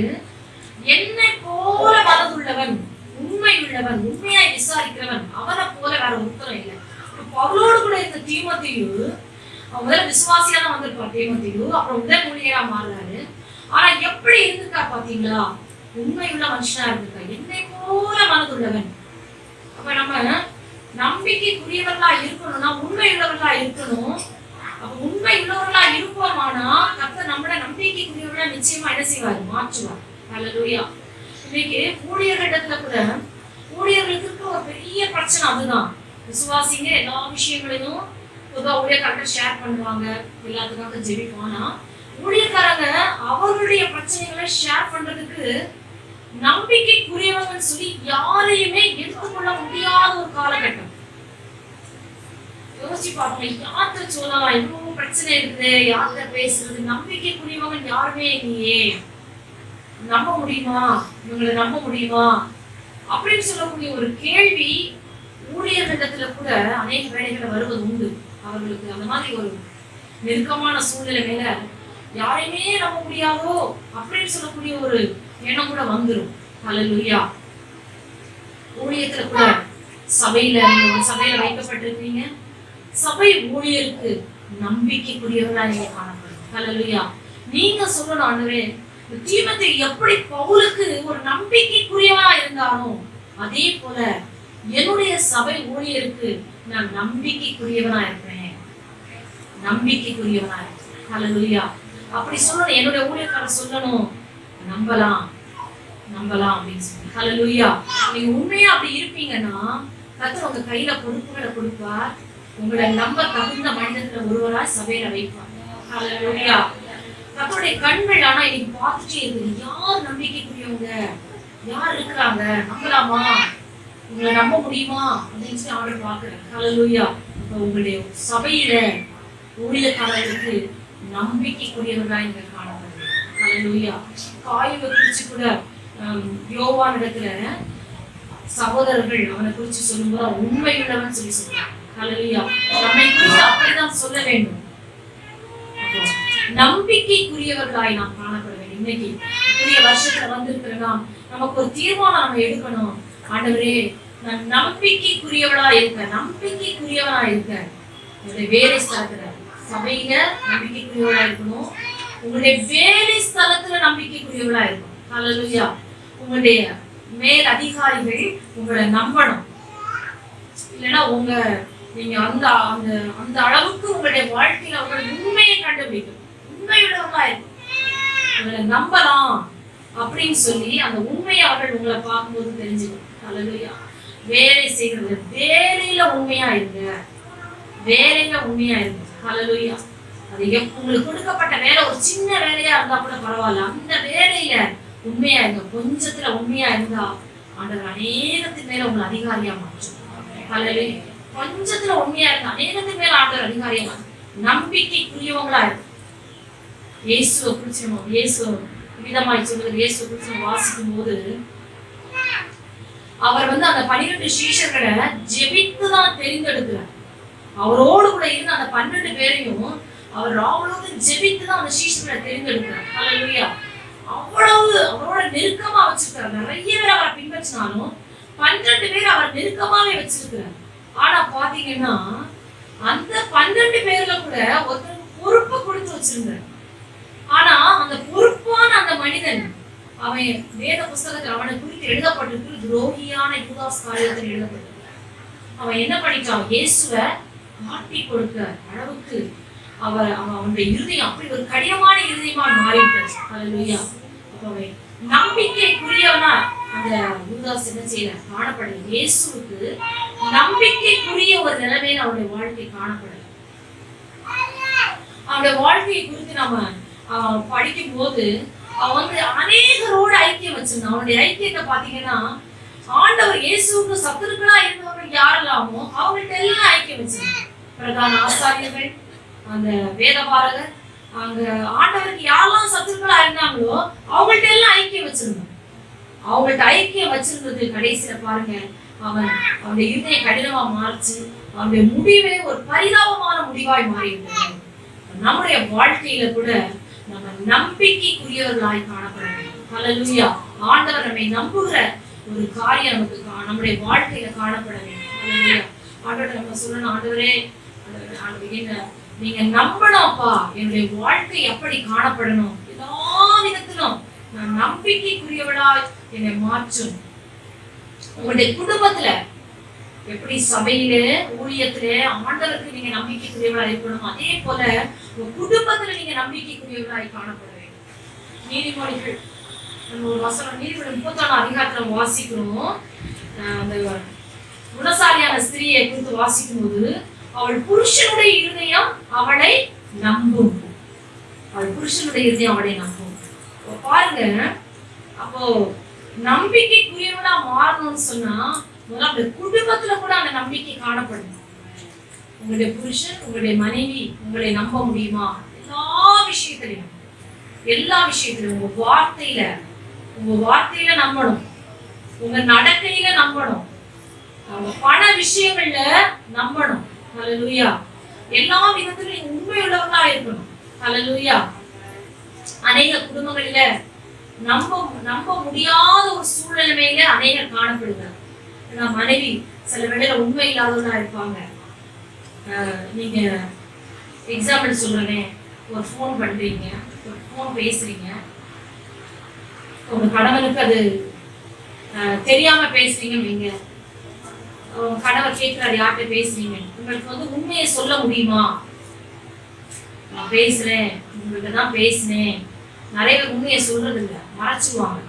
என்னை போல மனதுள்ளவன், உண்மை உள்ளவன், உண்மையாய் விசாரிக்கிறவன், அவனை போல வேற ஒருத்தரும் இல்லை. பவுலோடு கூட இருந்த தீமோத்தேயு முதல்ல விசுவாசியா தான் வந்திருப்பார் தீமோத்தேயு, அப்புறம் முதல் ஊழியரா மாறுறாரு. ஆனா எப்படி இருந்திருக்கா பாத்தீங்களா? உண்மை உள்ள மனுஷனா இருந்திருக்கா, என்னை போல மனதுள்ளவன். அப்ப நம்ம நம்பிக்கைக்குரியவர்களா இருக்கணும்னா உண்மை உள்ளவர்களா இருக்கணும். அப்ப உண்மை உள்ளவர்களா இருப்போமானா கர்த்தர் நம்மள நம்பிக்கைக்குரியவர்களா நிச்சயமா என்ன செய்வார்? மாற்றுவார். ஹல்லேலூயா. இன்னைக்கு ஊழியர்களிடத்துல கூட ஊழியர்களுக்கு இருக்க ஒரு பெரிய பிரச்சனை அதுதான். விசுவாசிங்க எல்லா விஷயங்களையும் பொதுவாக ஊழியக்காரங்க ஷேர் பண்ணுவாங்க, எல்லாத்துக்காக ஜெபிப்பானா ஊழியக்காரங்க அவர்களுடைய பிரச்சனைகளை ஷேர் பண்றதுக்கு நம்பிக்கைக்குரியவங்கன்னு சொல்லி யாரையுமே எடுத்துக்கொள்ள முடியாத ஒரு காலகட்டம். யோசிச்சு பாருங்க, யார்கிட்ட சொல்லலாம்? இவ்வளவு பிரச்சனை இருக்குது, யார்கிட்ட பேசுறது? நம்பிக்கைக்குரியவங்க யாருமே இல்லையே, நம்ப முடியுமா? இவங்களை நம்ப முடியுமா அப்படின்னு சொல்லக்கூடிய ஒரு கேள்வி ஊழியர்களிடத்துல கூட அநேக வேலைகளை வருவது உண்டு. அவர்களுக்கு அந்த மாதிரி ஒரு நெருக்கமான சூழ்நிலை மேல யாரையுமே நம்ப முடியாதோ அப்படின்னு சொல்லக்கூடிய ஒரு எண்ணம் கூட வந்துடும். ஹல்லேலூயா. ஊழியத்துல கூட சபையில வைக்கப்பட்டிருக்கீங்க, சபை ஊழியருக்கு நம்பிக்கைக்குரியவர்களா நீங்க காணப்படும். ஹல்லேலூயா. நீங்க சொல்லணும், ஆண்டவரே தீமோத்தேயு எப்படி பவுலுக்கு ஒரு நம்பிக்கைக்குரியவனா இருந்தானோ அதே போல என்னுடைய சபை ஊழியருக்கு நான் நம்பிக்கைக்குரியவனா இருப்பேன், நம்பிக்கைக்குரியவனா இருப்பேன். ஹல்லேலூயா. அப்படி சொல்லணும். என்னுடைய ஊழியக்காரர் சொல்லணும், நம்பலாம் நம்பலாம் அப்படின்னு சொல்லி. ஹல்லேலூயா. நீங்க உண்மையா அப்படி இருப்பீங்கன்னா கர்த்தர் உங்க கையில பொறுப்புகளை கொடுப்பார், உங்களை நம்ப தகுந்த மனிதர்களை ஒருவராய் சபையில வைப்பார். ஹல்லேலூயா. கர்த்தருடைய கண்கள் ஆனா இன்னைக்கு பார்த்துட்டே இருக்குது, யார் நம்பிக்கைக்குரியவங்க, யார் இருக்கிறாங்க, நம்பலாமா, உங்களை நம்ப முடியுமா அப்படின்னு சொல்லி ஆர்டர் பாக்குறேன். ஹல்லேலூயா. இப்ப உங்களுடைய சபையில ஊழியக்காரர்களுக்கு நம்பிக்கைக்குரியவர்களாக இங்க காணப்படுது. ஹல்லேலூயா. காயுவை குறிச்சு கூட யோவான் இடத்துல சகோதரர்கள் அவனை குறிச்சு சொல்லும்போது உண்மை உள்ளவன் சொல்லி சொல்றாங்க. ஹல்லேலூயா. நம்மை குறித்து அப்படிதான் சொல்ல வேண்டும். நம்பிக்கைக்குரியவர்களாய் நாம் காணப்பட வேண்டும். இன்னைக்கு புதிய வருஷத்துல வந்திருக்கிறோம், நமக்கு ஒரு தீர்மானம் நம்ம எடுக்கணும். ஆண்டவரே நான் நம்பிக்கைக்குரியவளா இருக்க, நம்பிக்கைக்குரியவனா இருக்க. உங்களுடைய வேலை ஸ்தலத்துல சபையில நம்பிக்கைக்குரியவளா இருக்கணும், உங்களுடைய வேலை ஸ்தலத்துல நம்பிக்கைக்குரியவளா இருக்கணும். ஹல்லேலூயா. உங்களுடைய மேல் அதிகாரிகள் உங்களை நம்பணும், இல்லைன்னா நீங்க அந்த அந்த அந்த அளவுக்கு உங்களுடைய வாழ்க்கையில அவங்களுடைய உண்மையை கண்டுபிடிக்கணும். உண்மையுள்ளவர்களா இருக்கும், உங்களை நம்பலாம் அப்படின்னு சொல்லி அந்த உண்மையை அவர்கள் உங்களை பார்க்கும்போது தெரிஞ்சுக்கணும். ஹல்லேலூயா. வேலை செய்கிறது, வேலையில உண்மையா இருங்க, வேலையில உண்மையா இருங்க. ஹல்லேலூயா. அது உங்களுக்கு கொடுக்கப்பட்ட வேலை ஒரு சின்ன வேலையா இருந்தா கூட பரவாயில்ல, அந்த வேலையில உண்மையா இருங்க. கொஞ்சத்துல உண்மையா இருந்தா ஆண்டவர் அநேகத்தின் மேல உங்களை அதிகாரியா மாற்றும். ஹல்லேலூயா. கொஞ்சத்துல உண்மையா இருந்தா அநேகத்தின் மேல ஆண்டவர் அதிகாரியா மாற்றும். நம்பிக்கைக்குரியவங்களா இருக்கும். இயேசுவை குறிச்சு இயேசு விதமாய் சொல்லுவது, இயேசுவை குறிச்சு வாசிக்கும் போது அவர் அந்த 12 சீஷர்களை ஜெபித்துதான் தெரிந்தெடுக்கிறார். அவரோடு கூட இருந்த அந்த 12 பேரையும் அவர் ராவலோடு ஜெபித்துதான் அந்த சீஷர்களை தெரிந்தெடுக்கிறார். ஹல்லேலூயா. அவ்வளவு அவரோட நெருக்கமா வச்சிருக்காரு. நிறைய பேர் அவரை பின்பற்றினாலும் 12 பேர் அவர் நெருக்கமாவே வச்சிருக்கிறார். ஆனா பாத்தீங்கன்னா அந்த 12 பேர்ல கூட ஒருத்தருக்கு பொறுப்பை கொடுத்து வச்சிருந்தார். ஆனா அந்த பொறுப்பான மனிதன் அவன் வேத புஸ்தகத்தில் அவனை குறித்து எழுதப்பட்டிருக்கு, துரோகியான யூதாஸ் காரியத்தில் எழுதப்பட்டிருக்கு. அவன் என்ன பண்ணிட்டான்? இயேசுவை காட்டி கொடுக்க அளவுக்கு அவனுடைய இருதயம் அப்படி ஒரு கடினமான இருதயமா மாறிவிட்டது. ஹல்லேலூயா. அப்பவே நம்பிக்கைக்குரியவனா அந்த யூதாஸ் என்ன செய்யல? காணப்படல. இயேசுவுக்கு நம்பிக்கைக்குரிய ஒரு நிலைமையில அவனுடைய வாழ்க்கை காணப்படல. அவனுடைய வாழ்க்கையை குறித்து நம்ம படிக்கும் போது அவன் அநேகரோட ஐக்கியம் வச்சிருந்தான். அவனுடைய ஐக்கியத்தை பாத்தீங்கன்னா, ஆண்டவர் இயேசுவுக்கு சத்துருக்களா இருந்தவர்கள் யாரெல்லாமோ அவங்கள்ட்ட எல்லாம் ஐக்கியம் வச்சிருந்தாங்க. பிரதான ஆசாரியர்கள், அந்த வேதபாரகர், அங்க ஆண்டவருக்கு யாரெல்லாம் சத்துருக்களா இருந்தாங்களோ அவங்கள்ட்ட எல்லாம் ஐக்கியம் வச்சிருந்தாங்க. அவங்கள்ட்ட ஐக்கியம் வச்சிருந்தது கடைசியில பாருங்க, அவனுடைய இருதயம் கடினமா மாறிச்சு. அவனுடைய முடிவே ஒரு பரிதாபமான முடிவாய் மாறிவிட்டது. நம்முடைய வாழ்க்கையில கூட நம்ம நம்பிக்கைக்குரியவர்களாய் காணப்பட வேண்டும். ஹல்லேலூயா. ஆண்டவர் நம்மை நம்புகிற ஒரு காரியம் நமக்கு நம்முடைய வாழ்க்கையில காணப்பட வேண்டும். ஹல்லேலூயா. ஆண்டவரை நம்ம சொல்லணும், ஆண்டவரே நீங்க நம்பணும்ப்பா, என்னுடைய வாழ்க்கை எப்படி காணப்படணும், எல்லா விதத்திலும் நான் நம்பிக்கைக்குரியவளாய் என்னை மாற்றும். உங்களுடைய குடும்பத்துல எப்படி சபையில ஊழியத்துல ஆண்டவருக்கு நீங்க நம்பிக்கைக்குரியவளா இருக்கணும், அதே போல உங்க குடும்பத்துல நீங்க நம்பிக்கைக்குரியவளாய் காணப்பட வேண்டும். நீதிமொழிகள் ஒரு வசனம், நீதிமொழி 31 அதிகாரத்துல வாசிக்கிறோம். அந்த குணசாலியான ஸ்திரியை குறித்து வாசிக்கும் போது, அவள் புருஷனுடைய இருதயம் அவளை நம்பும். அவள் புருஷனுடைய இருதயம் அவளை நம்பும். பாருங்க, அப்போ நம்பிக்கைக்குரியவளா மாறணும்னு சொன்னா முதல்ல குடும்பத்துல கூட அந்த நம்பிக்கை காணப்படும். உங்களுடைய புருஷன், உங்களுடைய மனைவி உங்களை நம்ப முடியுமா? எல்லா விஷயத்திலையும் உங்க வார்த்தையில நம்பணும், உங்க நடக்கையில நம்பணும், உங்க பண விஷயங்கள்ல நம்பணும். ஹல்லேலூயா. எல்லா விதத்திலும் உண்மையுள்ளவர்களா இருக்கணும். ஹல்லேலூயா. அநேக குடும்பங்களில நம்ப முடியாத ஒரு சூழ்நிலையில அநேகர் காணப்படுகிறார். மனைவி சில வேளையில உண்மை இல்லாதவர்களா இருப்பாங்க. நீங்க எக்ஸாம்பிள் சொல்றேன், ஒரு ஃபோன் பண்றீங்க, ஒரு ஃபோன் பேசுறீங்க, உங்க கணவனுக்கு அது தெரியாம பேசுறீங்கன்னு வைங்க. உங்க கணவர் கேட்கிறாரு, யார்கிட்ட பேசுறீங்க, உங்களுக்கு உண்மையை சொல்ல முடியுமா? நான் பேசுறேன், உங்கள்கிட்ட தான் பேசினேன். நிறைய பேர் உண்மையை சொல்றது இல்லை, மறைச்சுவாங்க.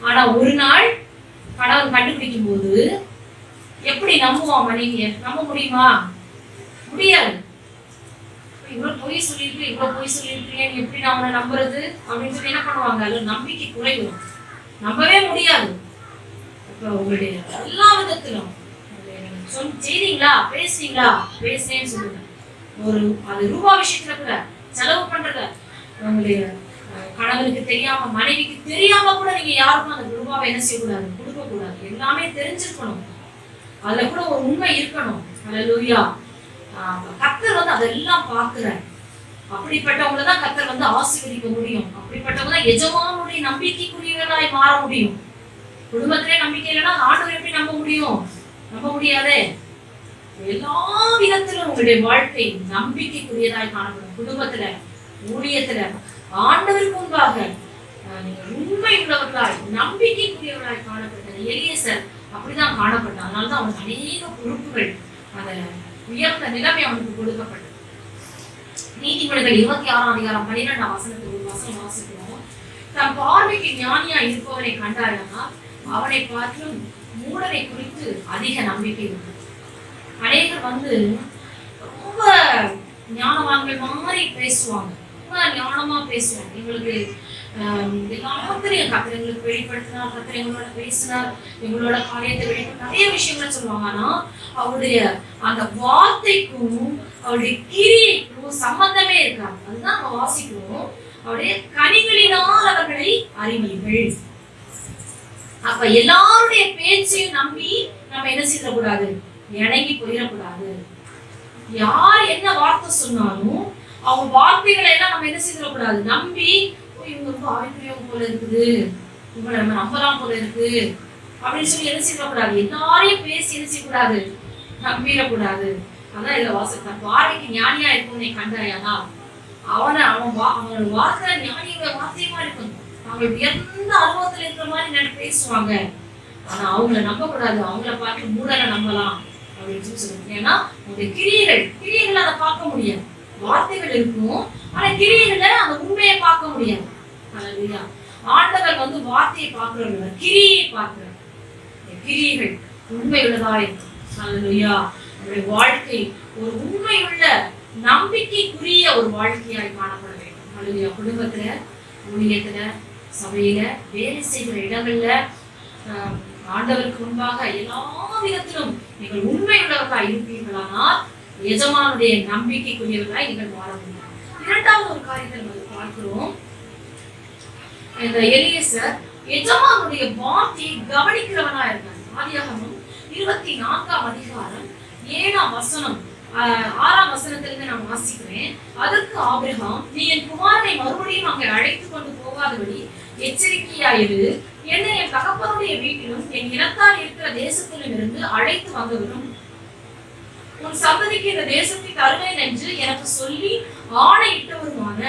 ஆனா ஒரு நாள் கணவன் கண்டுபிடிக்கும் போது எப்படி நம்புவான்? மனைவியை நம்ப முடியுமா? முடியாது. இவ்வளவு பொய் சொல்லியிருக்கீங்க, எப்படி நான் அவனை நம்புறது அப்படின்னு சொல்லி என்ன பண்ணுவாங்க? அதுல நம்பிக்கை குறைவு, நம்பவே முடியாது. இப்ப உங்களுடைய எல்லா விதத்திலும் செய்தீங்களா, பேசுறீங்களா, பேசுறேன்னு சொல்லுங்க. அது ரூபா விஷயத்துல கூட செலவு பண்றத உங்களுடைய கணவனுக்கு தெரியாம, மனைவிக்கு தெரியாம கூட நீங்க யாருக்கும் அந்த ரூபாவை என்ன செய்யக்கூடாது, கொடுக்க கூடாது. எல்லாமே தெரிஞ்சிருக்கணும், அதுல கூட ஒரு உண்மை இருக்கணும். ஹல்லேலூயா. கர்த்தர் அதெல்லாம் பார்க்கிறார். அப்படிப்பட்டவங்களை தான் கர்த்தர் ஆசீர்வதிக்க முடியும். அப்படிப்பட்டவங்க தான் எஜமானுடைய நம்பிக்கைக்குரியவர்களாய் மாற முடியும். குடும்பத்திலே நம்பிக்கை இல்லைன்னா ஆண்டவரை எப்படி நம்ப முடியும்? நம்ப முடியாதே. எல்லா விதத்திலும் உங்களுடைய வாழ்க்கை நம்பிக்கைக்குரியதாய் காணப்படும். குடும்பத்துல, ஊழியத்துல, ஆண்டவருக்கு முன்பாக உண்மை உள்ளவர்களாய் நம்பிக்கைக்குரியவர்களாய் காணப்பட்டது. எலியேசர் அப்படிதான் காணப்பட்டான். அதனாலதான் அவனுக்கு அநேக பொறுப்புகள், அந்த உயர்ந்த நிலைமை அவனுக்கு கொடுக்கப்பட்டது. நீதிமொழிகள் 26 அதிகாரம் 12 வசனத்துக்கு ஒரு வசனம் வாசிக்கிறோம். தன் பார்வைக்கு ஞானியா இருப்பவனை கண்டாரா அவனை பார்த்தும் மூடனை குறித்து அதிக நம்பிக்கை உண்டு. அநேகர் ரொம்ப ஞானவான்கள் மாதிரி பேசுவாங்க, ரொம்ப ஞானமா பேசுவாங்க. எங்களுக்கு எல்லாத்திலையும் கர்த்தர் எங்களுக்கு வெளிப்படுத்தினார், கர்த்தர் எங்களோட பேசினார், எங்களோட காரியத்தை வெளிப்படுத்த நிறைய விஷயங்களை சொல்லுவாங்க. ஆனா அவருடைய அந்த வார்த்தைக்கும் அவருடைய கிரியைக்கும் சம்பந்தமே இருக்காது. அதுதான் நம்ம வாசிக்கிறோம், அவருடைய கனிகளினால் அவர்களை அறிவீர்கள். அப்ப எல்லாருடைய பேச்சையும் நம்பி நம்ம என்ன செய்யக்கூடாது, இணங்கி போயிடக்கூடாது. யார் என்ன வார்த்தை சொன்னாலும் அவங்க வார்த்தைகளை எல்லாம் நம்ம என்ன செய்யக்கூடாது, நம்பி இவங்க ரொம்ப ஆவிக்குரியவங்க போல இருக்குது, இவங்களை நம்ம நம்பலாம் போல இருக்கு அப்படின்னு சொல்லி என்ன செய்யக்கூடாது, எல்லாரையும் பேசி என்ன செய்யக்கூடாது, நம்பிடக்கூடாது. அதான் இதுல வாசித்தான், பார்வைக்கு ஞானியா இருக்கும் நீ கண்டாயானா அவனோட வார்த்தை ஞானியோட வார்த்தையுமா இருக்கணும். அவங்க உயர்ந்த அனுபவத்துல இருக்கிற மாதிரி பேசுவாங்க. ஆனா அவங்கள நம்ப கூடாது. அவங்கள பார்த்து மூடரை நம்பலாம் அப்படின்னு சொல்லுவாங்க. ஏன்னா உங்களுடைய கிரியைகளை அதை பார்க்க முடியாது. வார்த்தைகள் இருக்கும், ஆனா கிரியைகளை அந்த உண்மையை பார்க்க முடியாது. அல்லேலூயா. ஆண்டவர் வார்த்தையை பார்க்கிறவங்க கிரியை பார்க்கிறார். கிரியைகள் உண்மையுள்ளதா இருக்கும். அல்லேலூயா. நம்முடைய வாழ்க்கை ஒரு உண்மையுள்ள நம்பிக்கைக்குரிய ஒரு வாழ்க்கையாய் காணப்பட வேண்டும். அல்லேலூயா. குடும்பத்துல, ஊழியத்துல, சபையில, வேலை செய்கிற இடங்கள்ல ஆண்டவருக்கு முன்பாக எல்லா விதத்திலும் நீங்கள் உண்மையுள்ளவர்களாய் இருப்பீர்களானால் எஜமானுடைய நம்பிக்கைக்குரியவர்களாய் நீங்கள் வாழ முடியும். இரண்டாவது ஒரு காரியத்தை நம்ம பார்க்கிறோம். இந்த எலியேசர் எஜமானுடைய வார்த்தையை கவனிக்கிறவனா இருந்தார். ஆதியாகமம் 24ஆம் அதிகாரம் 7ஆம் வசனம் 6ஆம் வசனத்திலிருந்து நான் வாசிக்கிறேன். அதற்கு ஆபிரகாம், நீ என் குமாரனை மறுபடியும் அங்கே அழைத்துக் கொண்டு போகாதபடி எச்சரிக்கையாயிரு. என்னை என் தகப்பனுடைய வீட்டிலும் என் இனத்தால் இருக்கிற தேசத்திலும் இருந்து அழைத்து வந்தவரும் உன் சந்ததிக்கு இந்த தேசத்தை தருவேன் என்று எனக்கு சொல்லி ஆணையிட்டவருமான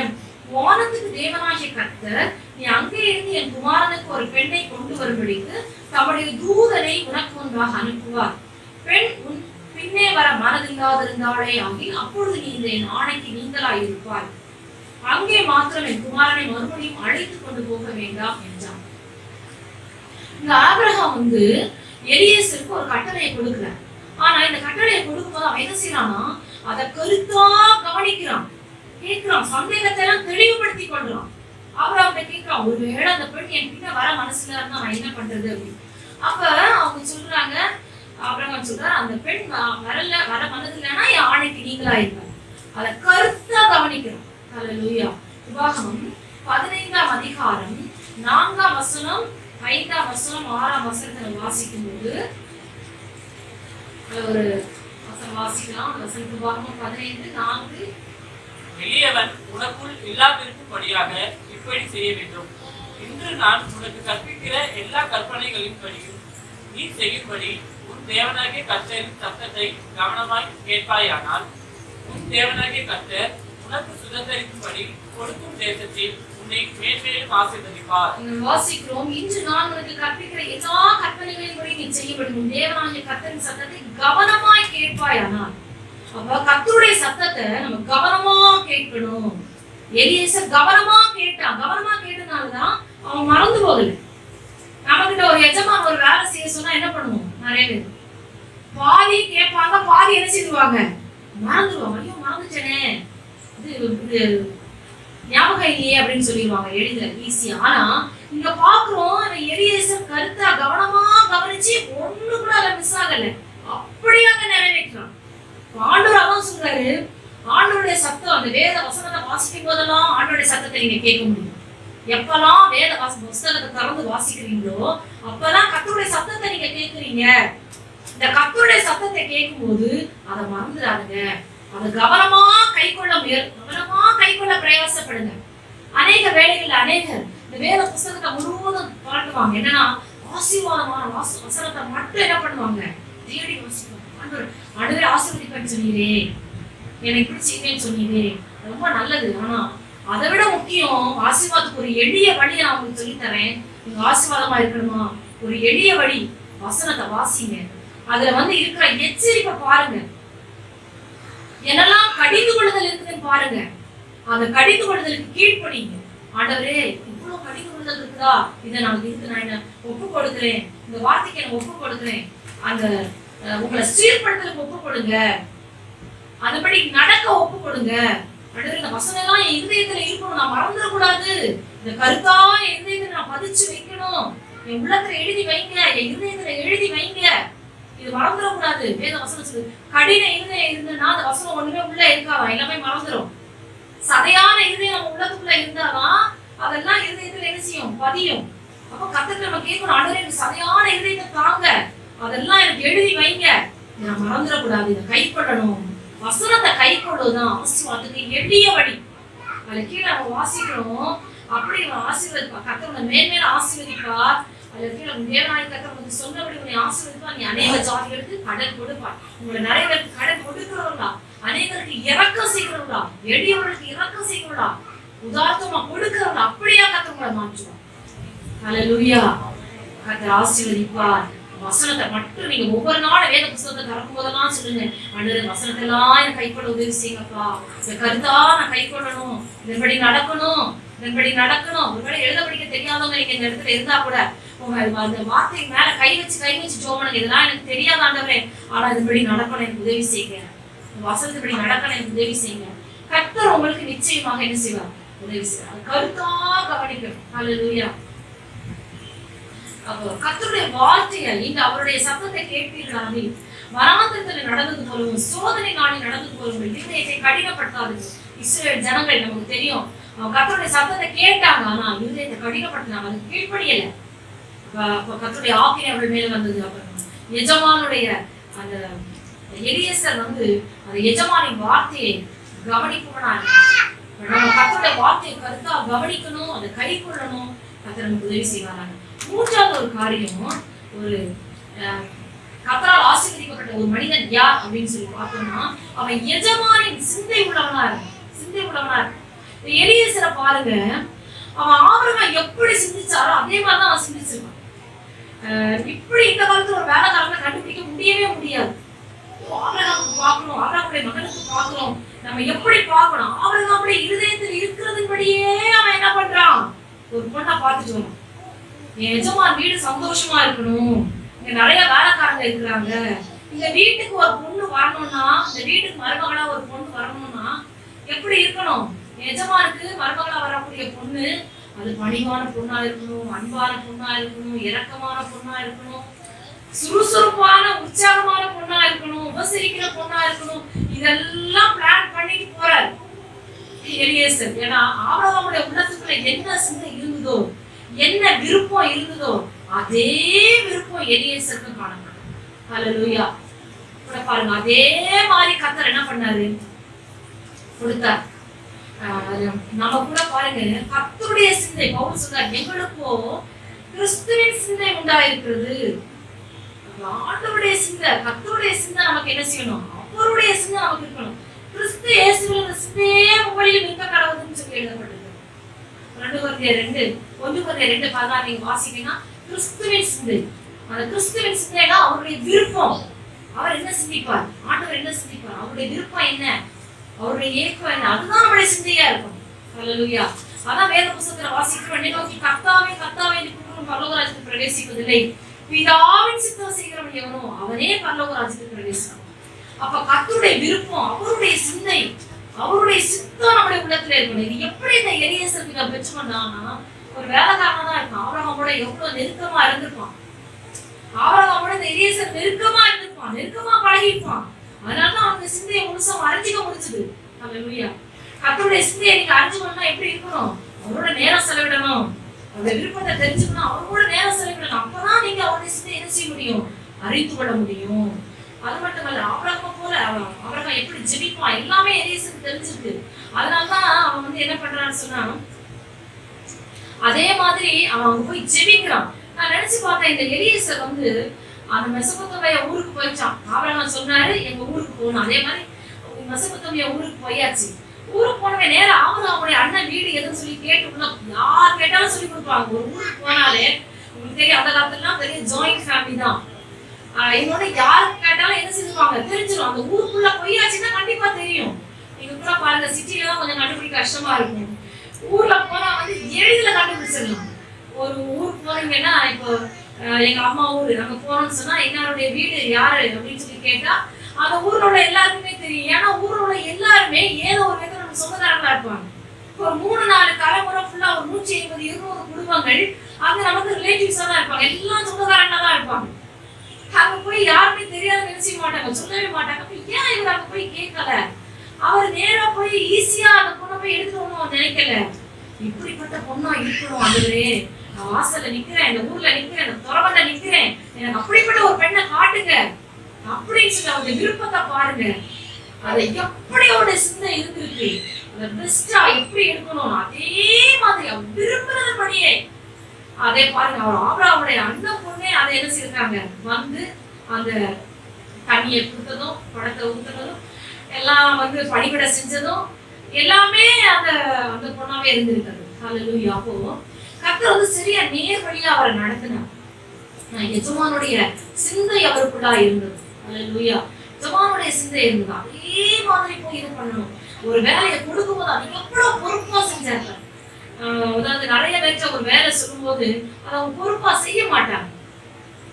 வானத்துக்கு தேவனாகிய கர்த்தர், நீ அங்கே இருந்து என் குமாரனுக்கு ஒரு பெண்ணை கொண்டு வரும்படிக்கு தம்முடைய தூதனை உனக்கு முன்பாக அனுப்புவார். பெண் உன் பின்னே வர மனதில்லாதிருந்தாளே ஆகில் அப்பொழுது நீ இந்த என் ஆணைக்கு நீங்களாய் இருப்பாய். அங்கே மாத்திரம் என் குமாரனை மறுபடியும் அழைத்துக் கொண்டு போக வேண்டாம் என்றான். இந்த ஆபிரகாம் எலியேசருக்கு ஒரு கட்டளையை கொடுக்கிறார். ஆனா இந்த கட்டளையை கொடுக்கும்போது அவன் என்ன செய்யறானா, அதை கருத்தா கவனிக்கிறான், கேட்கிறான், சந்தேகத்தை எல்லாம் தெளிவுபடுத்தி கொள்றான். அவர் அவர்கிட்ட கேட்கிறான், ஒருவேளை அந்த பெண் என் கிட்ட வர மனசுல இருந்தா நான் என்ன பண்றது அப்படின்னு. அப்ப அவங்க சொல்றாங்க, ஆபிரகாம் சொல்றாரு, அந்த பெண் வர மனதில்லைன்னா என் ஆணைக்கு நீங்களா இருப்பார். அதை கருத்தா கவனிக்கிறோம். அல்லேலூயா. உபாகமம் 15ஆம் அதிகாரம் 4ஆம் வசனம் 5ஆம் வசனம் 6ஆம் வசனத்தை வாசிக்கும் போது ஒரு வசனம் வாசிக்கலாம். வசனம் உபாகமம் 15:4. எளியவன் உனக்குள் இல்லாதிருக்கும்படியாக இப்படி செய்ய வேண்டும். இன்று நான் உனக்கு கற்பிக்கிற எல்லா கற்பனைகளின்படியும் நீ செய்யும்படி உன் தேவனாகிய கர்த்தரின் சத்தத்தை கவனமாய் கேட்பாயானால் உன் தேவனாகிய கர்த்தர் உனக்கு சுதந்தரிக்கும்படி கொடுக்கும் தேசத்தில் உன்னை மேன்மேலும் ஆசீர்வதிப்பார். வாசிக்கிறோம், இன்று நான் உனக்கு கற்பிக்கிற எல்லா கற்பனைகளின்படி நீ செய்யும்படி உன் தேவனாகிய கர்த்தரின் சத்தத்தை கவனமாய் கேட்பாயானால். அப்ப கர்த்தருடைய சத்தத்தை நம்ம கவனமா கேட்கணும். எலியேசர் கவனமா கேட்டான். கவனமா கேட்டனாலதான் அவன் மறந்து போகல. நமக்கிட்ட ஒரு எஜமான் ஒரு வேலை செய்ய சொன்னா என்ன பண்ணுவோம்? நிறைய பேர் பாதி கேட்பாங்க, பாதி என்ன செய்வாங்க, மறந்துடுவாங்க. ஐயோ மறந்துட்டேனே, இது ஞாபகம் இல்லையே அப்படின்னு சொல்லிடுவாங்க எளிதில், ஈஸியா. ஆனா இங்க பாக்குறோம், எலியேசர் கருத்தா கவனமா கவனிச்சு ஒண்ணு கூட அதை மிஸ் ஆகல, அப்படியாக நிறைவேற்றான். ஆண்டவர் அதான் சொல்றாரு, ஆண்டவருடைய சத்தம், அந்த வேத வசனத்தை வாசிக்கும் போதெல்லாம் ஆண்டவருடைய சத்தத்தை நீங்க கேட்க முடியும். எப்பெல்லாம் வேத புஸ்தகத்தை திறந்து வாசிக்கிறீங்களோ அப்பெல்லாம் கர்த்தருடைய சத்தத்தை நீங்க கேட்கிறீங்க. இந்த கர்த்தருடைய சத்தத்தை கேட்கும் போது அதை மறந்துடாதுங்க. அதை கவனமா கைக்கொள்ள பிரயாசப்படுங்க. அநேக வேளைகள்ல அநேகர் இந்த வேத புஸ்தகத்தை முழுவதும் பாட்டுவாங்க. என்னன்னா ஆசீர்வாதமான வசனத்தை மட்டும் என்ன பண்ணுவாங்க, தேடி வாசிப்பாங்க. ஆண்டவரே ஆசீர்வதிப்பேன்னு சொன்னீரே, எனக்கு பிடிச்சிருக்கேன்னு சொன்னீரே, ரொம்ப நல்லது. ஆனா அதை விட முக்கியம், ஆசீர்வாதத்துக்கு ஒரு எளிய வழியை நான் உங்களுக்கு சொல்லித்தரேன். நீங்க ஆசீர்வாதமா இருக்கணுமா, ஒரு எளிய வழி, வசனத்தை வாசிங்க. அதுல இருக்கிற எச்சரிக்கை பாருங்க. என்னெல்லாம் கடிந்து கொள்ளுதல் இருக்குதுன்னு பாருங்க. அந்த கடிந்து கொள்ளுதலுக்கு கீழ்ப்படிங்க. ஆண்டவரே இவ்வளவு கடிந்து கொள்ளுதல் இருக்குதா, இதை நான் என்ன ஒப்பு கொடுக்கிறேன், இந்த வார்த்தைக்கு நான் ஒப்பு கொடுக்கிறேன், அந்த உங்களை சீர்படுத்தலுக்கு ஒப்பு கொடுங்க, அதுபடி நடக்க ஒப்பு கொடுங்க. இந்த வசனம் எல்லாம் என் இதயத்துல இருக்கணும், நான் மறந்துடக்கூடாது. இந்த கருத்தா என் இதயத்துல நான் பதிச்சு வைக்கணும், என் உள்ளத்துல எழுதி வைங்க, என் இதயத்துல எழுதி வைங்க, இது மறந்துடக்கூடாது. வேத வசனம் சொல்லு, கடின இருதயம் இருந்ததுன்னா அந்த வசனம் ஒண்ணுமே உள்ள இருக்காதா, எல்லாமே மறந்துடும். சதையான இருதயம் நம்ம உள்ளத்துக்குள்ள இருந்தாதான் அதெல்லாம் இருதயத்துல என்ன செய்யும், பதியும். அப்ப கர்த்தர் நம்ம கேட்கணும், ஆண்டவரே எனக்கு சதையான இருதயத்தை தாங்க, அதெல்லாம் எனக்கு எழுதி வைங்க, நான் மறந்துடக்கூடாது, இதை கை கொள்ளணும். வசனத்தை கை கொள்வதுதான் ஆசீர்வாதத்துக்கு எளிய வழி. அதுல கீழே நம்ம வாசிக்கிறோம், அப்படி ஆசீர்வதிப்பா, கர்த்தர் மேன்மேல ஆசீர்வதிப்பார். அதுல கீழே தேவனாய் கர்த்தர் சொன்னபடி உன்னை ஆசீர்வதிப்பா, நீ அநேக ஜாதிகளுக்கு கடன் கொடுப்பார். உங்களை நிறைய பேருக்கு கடன் கொடுக்கிறவர்களா, அநேகருக்கு இறக்கம் செய்கிறவர்களா, எளியவர்களுக்கு இறக்கம் செய்கிறவர்களா, உதாரணமா கொடுக்கிறவர்களா, அப்படியா கர்த்தர் உங்களை மாற்றுவார். ஹல்லேலூயா. கர்த்தர் ஆசீர்வதிப்பார். வசனத்தை மட்டும் நீங்க ஒவ்வொரு நாளும் வேத புத்தகத்தை திறக்கும் போதெல்லாம் சொல்லுங்க, ஆண்டவரே வசனத்தை எல்லாம் எனக்கு கைக்கொள்ள உதவி செய்யுங்கப்பா. இந்த கருத்தா நான் கைக்கொள்ளணும், இதன்படி நடக்கணும், இதன்படி நடக்கணும். ஒருவேளை எழுத படிக்க தெரியாதவங்க நீங்க இந்த இடத்துல இருந்தா கூட அந்த வார்த்தை மேல கை வச்சு ஜோமனுங்க, இதெல்லாம் எனக்கு தெரியாத ஆண்டவரே, ஆனா இதன்படி நடக்கணும், எனக்கு உதவி செய்யுங்க. வசனத்துபடி நடக்கணும், எனக்கு உதவி செய்யுங்க. கர்த்தர் உங்களுக்கு நிச்சயமாக என்ன செய்வார்? உதவி செய்வார். கருத்தா கவனிக்கணும். ஹல்லேலூயா. அப்போ கர்த்தருடைய வார்த்தையை நீங்க அவருடைய சத்தத்தை கேட்பீர்களாமே, வனாந்தரத்தில் நடந்தது போலவும் சோதனை நாளில் நடந்தது போலவும் இருதயத்தை கடினப்படுத்தாது. இஸ்ரவேல் ஜனங்கள் நமக்கு தெரியும், கர்த்தருடைய சத்தத்தை கேட்டாங்க, ஆனா இருதயத்தை கடினப்படுத்தினாங்க, அது கீழ்ப்படியல. அப்ப கர்த்தருடைய ஆக்கினை அவர்கள் மேல வந்தது. அப்புறம் எஜமானுடைய அந்த எலியேசர் அந்த எஜமானின் வார்த்தையை கவனிப்பவனா இருக்கான். நம்ம கர்த்தருடைய வார்த்தையை கருத்தா கவனிக்கணும், அதை கை கொள்ளணும். கர்த்தர் நமக்கு உதவி செய்வாராங்க. மூன்றாவது ஒரு காரியம், ஒரு கர்த்தரால் ஆசீர்வதிக்கப்பட்ட ஒரு மனிதன் யார் அப்படின்னு சொல்லி பார்த்தோம்னா, அவன் எஜமானின் சிந்தை உள்ளவனா இருக்கும். எலியேசரை பாருங்க, அவன் ஆபிரகாம் எப்படி சிந்திச்சாரோ அதே மாதிரிதான் அவன் சிந்திச்சிருக்கான். இப்படி இந்த காலத்துல ஒரு வேலைக்காரங்களை கண்டுபிடிக்க முடியவே முடியாது. ஆபிரகாமுக்கு பார்க்கணும், ஆபிரகாமுடைய மகனுக்கு பார்க்கணும், நம்ம எப்படி பார்க்கணும்? ஆபிரகாமுடைய இருதயத்தில் இருக்கிறதுபடியே அவன் என்ன பண்றான்? ஒரு பொண்ணை பார்த்துட்டு வரான். என் எஜமான் வீடு சந்தோஷமா இருக்கணும், இங்க நிறைய வேலைக்காரங்க இருக்கிறாங்க, இந்த வீட்டுக்கு ஒரு பொண்ணு வரணும்னா, இந்த வீட்டுக்கு மருமகளா ஒரு பொண்ணு வரணும்னா எப்படி இருக்கணும்? எஜமானுக்கு மருமகளா வரக்கூடிய பொண்ணு அது பணிவான பொண்ணா இருக்கணும், அன்பான பொண்ணா இருக்கணும், இரக்கமான பொண்ணா இருக்கணும், சுறுசுறுப்பான உற்சாகமான பொண்ணா இருக்கணும், உபசரிக்கிற பொண்ணா இருக்கணும். இதெல்லாம் பிளான் பண்ணிட்டு போறாரு எலியேசர். ஏன்னா ஆபிரகாமுடைய உள்ளத்துக்குள்ள என்ன சிந்தை இருந்ததோ, என்ன விருப்பம் இருந்ததோ, அதே விருப்பம் எலியேசருக்கு காணப்படும். ஹல்லேலூயா. கூட பாருங்க, அதே மாதிரி கர்த்தர் என்ன பண்ணாரு? கொடுத்தார். நம்ம கூட பாருங்க, கர்த்தருடைய சிந்தை, பவுல் சொல்றார், எங்களுக்கோ கிறிஸ்துவின் சிந்தை உண்டாயிருக்கிறது. ஆண்டவருடைய சிந்தை, கர்த்தருடைய சிந்தை நமக்கு என்ன செய்யணும்? அவருடைய சிந்தை நமக்கு இருக்கணும். கிறிஸ்து இயேசுவின் சிந்தையே உங்களில் இருக்க கடவுள்னு சொல்லி எழுதப்பட்டது. 1 கொரிந்தியர் 2:16 நீங்க வாசிக்கீங்கன்னா, கிறிஸ்துவின் சிந்தை, அந்த கிறிஸ்துவின் சிந்தைனா அவருடைய விருப்பம். அவர் என்ன சிந்திப்பார்? ஆண்டவர் என்ன சிந்திப்பார்? அவருடைய விருப்பம் என்ன? அவருடைய ஏக்கம் என்ன? அதுதான் நம்முடைய சிந்தையா இருக்கும். ஹல்லேலூயா. அதான் வேத புத்தகத்துல வாசிக்கிறோம், என்னை நோக்கி கர்த்தாவே கர்த்தாவே என்று கூப்பிடும் பரலோக ராஜ்யத்தில் பிரவேசிப்பதில்லை, பிதாவின் சித்தம் செய்கிறவன் எவனோ அவனே பரலோக ராஜ்யத்தில் பிரவேசிப்பான். அப்ப கர்த்தருடைய விருப்பம், அவருடைய சிந்தை, அவருடைய சித்தம் நம்முடைய உள்ளத்துல இருக்கணும். இது எப்படி இந்த எலியேசருக்கு பெற்றுக்கொண்டான்னா, ஒரு வேலைக்காரனா தான் இருக்கான். ஆபிரகாமோட எவ்வளவு நெருக்கமா இருந்திருப்பான். ஆபிரகாமோட இந்த எலியேசர் நெருக்கமா இருந்திருப்பான், நெருக்கமா பழகிருப்பான். அதனாலதான் அவங்க சிந்தையை முழுசா அறிஞ்சிக்க முடிச்சது. ஹல்லேலூயா. கர்த்தருடைய சிந்தையை நீங்க அறிஞ்சுக்கணும்னா எப்படி இருக்கணும்? அவரோட நேரம் செலவிடணும், அவருடைய விருப்பத்தை தெரிஞ்சுக்கணும், அவரோட நேரம் செலவிடணும். அப்பதான் நீங்க அவருடைய சிந்தையை என்ன செய்ய முடியும்? அறிந்து கொள்ள முடியும். அது மட்டுமல்ல, ஆபிரகாம் போல ஆபிரகாம் எப்படி ஜெபிப்பான் எல்லாமே எலியேசருக்கு தெரிஞ்சிருக்கு. அதனாலதான் அவன் என்ன பண்றான்னு சொன்னா, அதே மாதிரி அவன் போய் ஜெபிக்கிறான். நான் நினைச்சு பார்த்தேன், இந்த எலியேசர் அந்த மெசொப்பொத்தாமியா ஊருக்கு போயிடுச்சான். ஆபிரகாம் சொன்னாரு எங்க ஊருக்கு போகணும். அதே மாதிரி மெசொப்பொத்தாமியா ஊருக்கு போயாச்சு. ஊருக்கு போனவே நேரம் ஆபிரகாமுடைய அண்ணன் வீடு எதுன்னு சொல்லி கேட்டுனா, யார் கேட்டாலும் சொல்லி கொடுப்பாங்க. ஒரு ஊருக்கு போனாலே உங்களுக்கு தெரியும், அந்த காலத்துலாம் பெரிய ஜாயிண்ட் ஃபேமிலி தான். என்னோட யாருக்கு கேட்டாலும் என்ன செஞ்சுப்பாங்க? தெரிஞ்சிடும். அந்த ஊருக்குள்ள போயாச்சுன்னா கண்டிப்பா தெரியும். நீங்க கூட பாருங்க, சிட்டில தான் கொஞ்சம் கண்டுபிடிக்க கஷ்டமா இருக்கும். ஊர்ல போனா எளிதில கண்டுபிடிச்சிடலாம். ஒரு ஊருக்கு போனீங்கன்னா, இப்போ எங்க அம்மா ஊரு அங்க போனோம்னு சொன்னா, என்னோடைய வீடு யாரு அப்படின்னு சொல்லி கேட்டா அந்த ஊர்ல உள்ள எல்லாருக்குமே தெரியும். ஏன்னா ஊர்ல உள்ள எல்லாருமே ஏதோ ஒரு விதத்துல நம்ம சொந்தக்காரங்களா இருப்பாங்க. ஒரு 3-4 தலைமுறை ஃபுல்லா ஒரு 150-200 குடும்பங்கள் அங்க நமக்கு ரிலேட்டிவ்ஸா தான் இருப்பாங்க. எல்லாம் சொந்தக்காரங்களா தான் இருப்பாங்க. அங்க போய் யாருமே தெரியாத நினைச்சிக்க மாட்டாங்க, சொல்லவே மாட்டாங்க. ஏன் இவர் அங்க போய் கேட்கல? அவர் நேரா போய் ஈஸியா அந்த பொண்ணை போய் எடுத்துக்கணும் நினைக்கல. இப்படிப்பட்ட பொண்ணா இருக்கணும் ஆண்டவரே, நான் வாசல்ல நிக்கிறேன், இந்த ஊர்ல நிக்கிறேன், இந்த துறவண்ட நிக்கிறேன், எனக்கு அப்படிப்பட்ட ஒரு பெண்ணை காட்டுங்க அப்படின்னு சொல்லி அவருடைய விருப்பத்தை பாருங்க. அதை எப்படி அவருடைய சிந்தை இருந்திருக்கு, அதை பெஸ்டா எப்படி எடுக்கணும், அதே மாதிரி அவர் விரும்புறதுபடியே அதே பாருங்க. அவர் ஆபிரகாமுடைய அண்ணன் பொண்ணே அதை என்ன செய்யறாங்க, அந்த தண்ணியை கொடுத்ததும் பழத்தை ஊத்துனதும் எல்லாம் பணிவிட செஞ்சதும் எல்லாமே அந்த பொண்ணாவே இருந்திருக்காரு. ஹல்லேலூயா. அப்போ கர்த்தர் வந்து சரியா நேர் வழியா அவரை நடத்தினார். எஜமானுடைய சிந்தை அவருக்குள்ளா இருந்தது. அல்லேலூயா. எஜமானுடைய சிந்தை இருந்தது. அதே மாதிரி போய் இது பண்ணணும். ஒரு வேலையை கொடுக்கும்போது அது எவ்வளவு பொறுப்பா செஞ்சாங்க. அதாவது நிறைய பேர்ட்ட ஒரு வேலை சொல்லும்போது அதை அவங்க பொறுப்பா செய்ய மாட்டாங்க.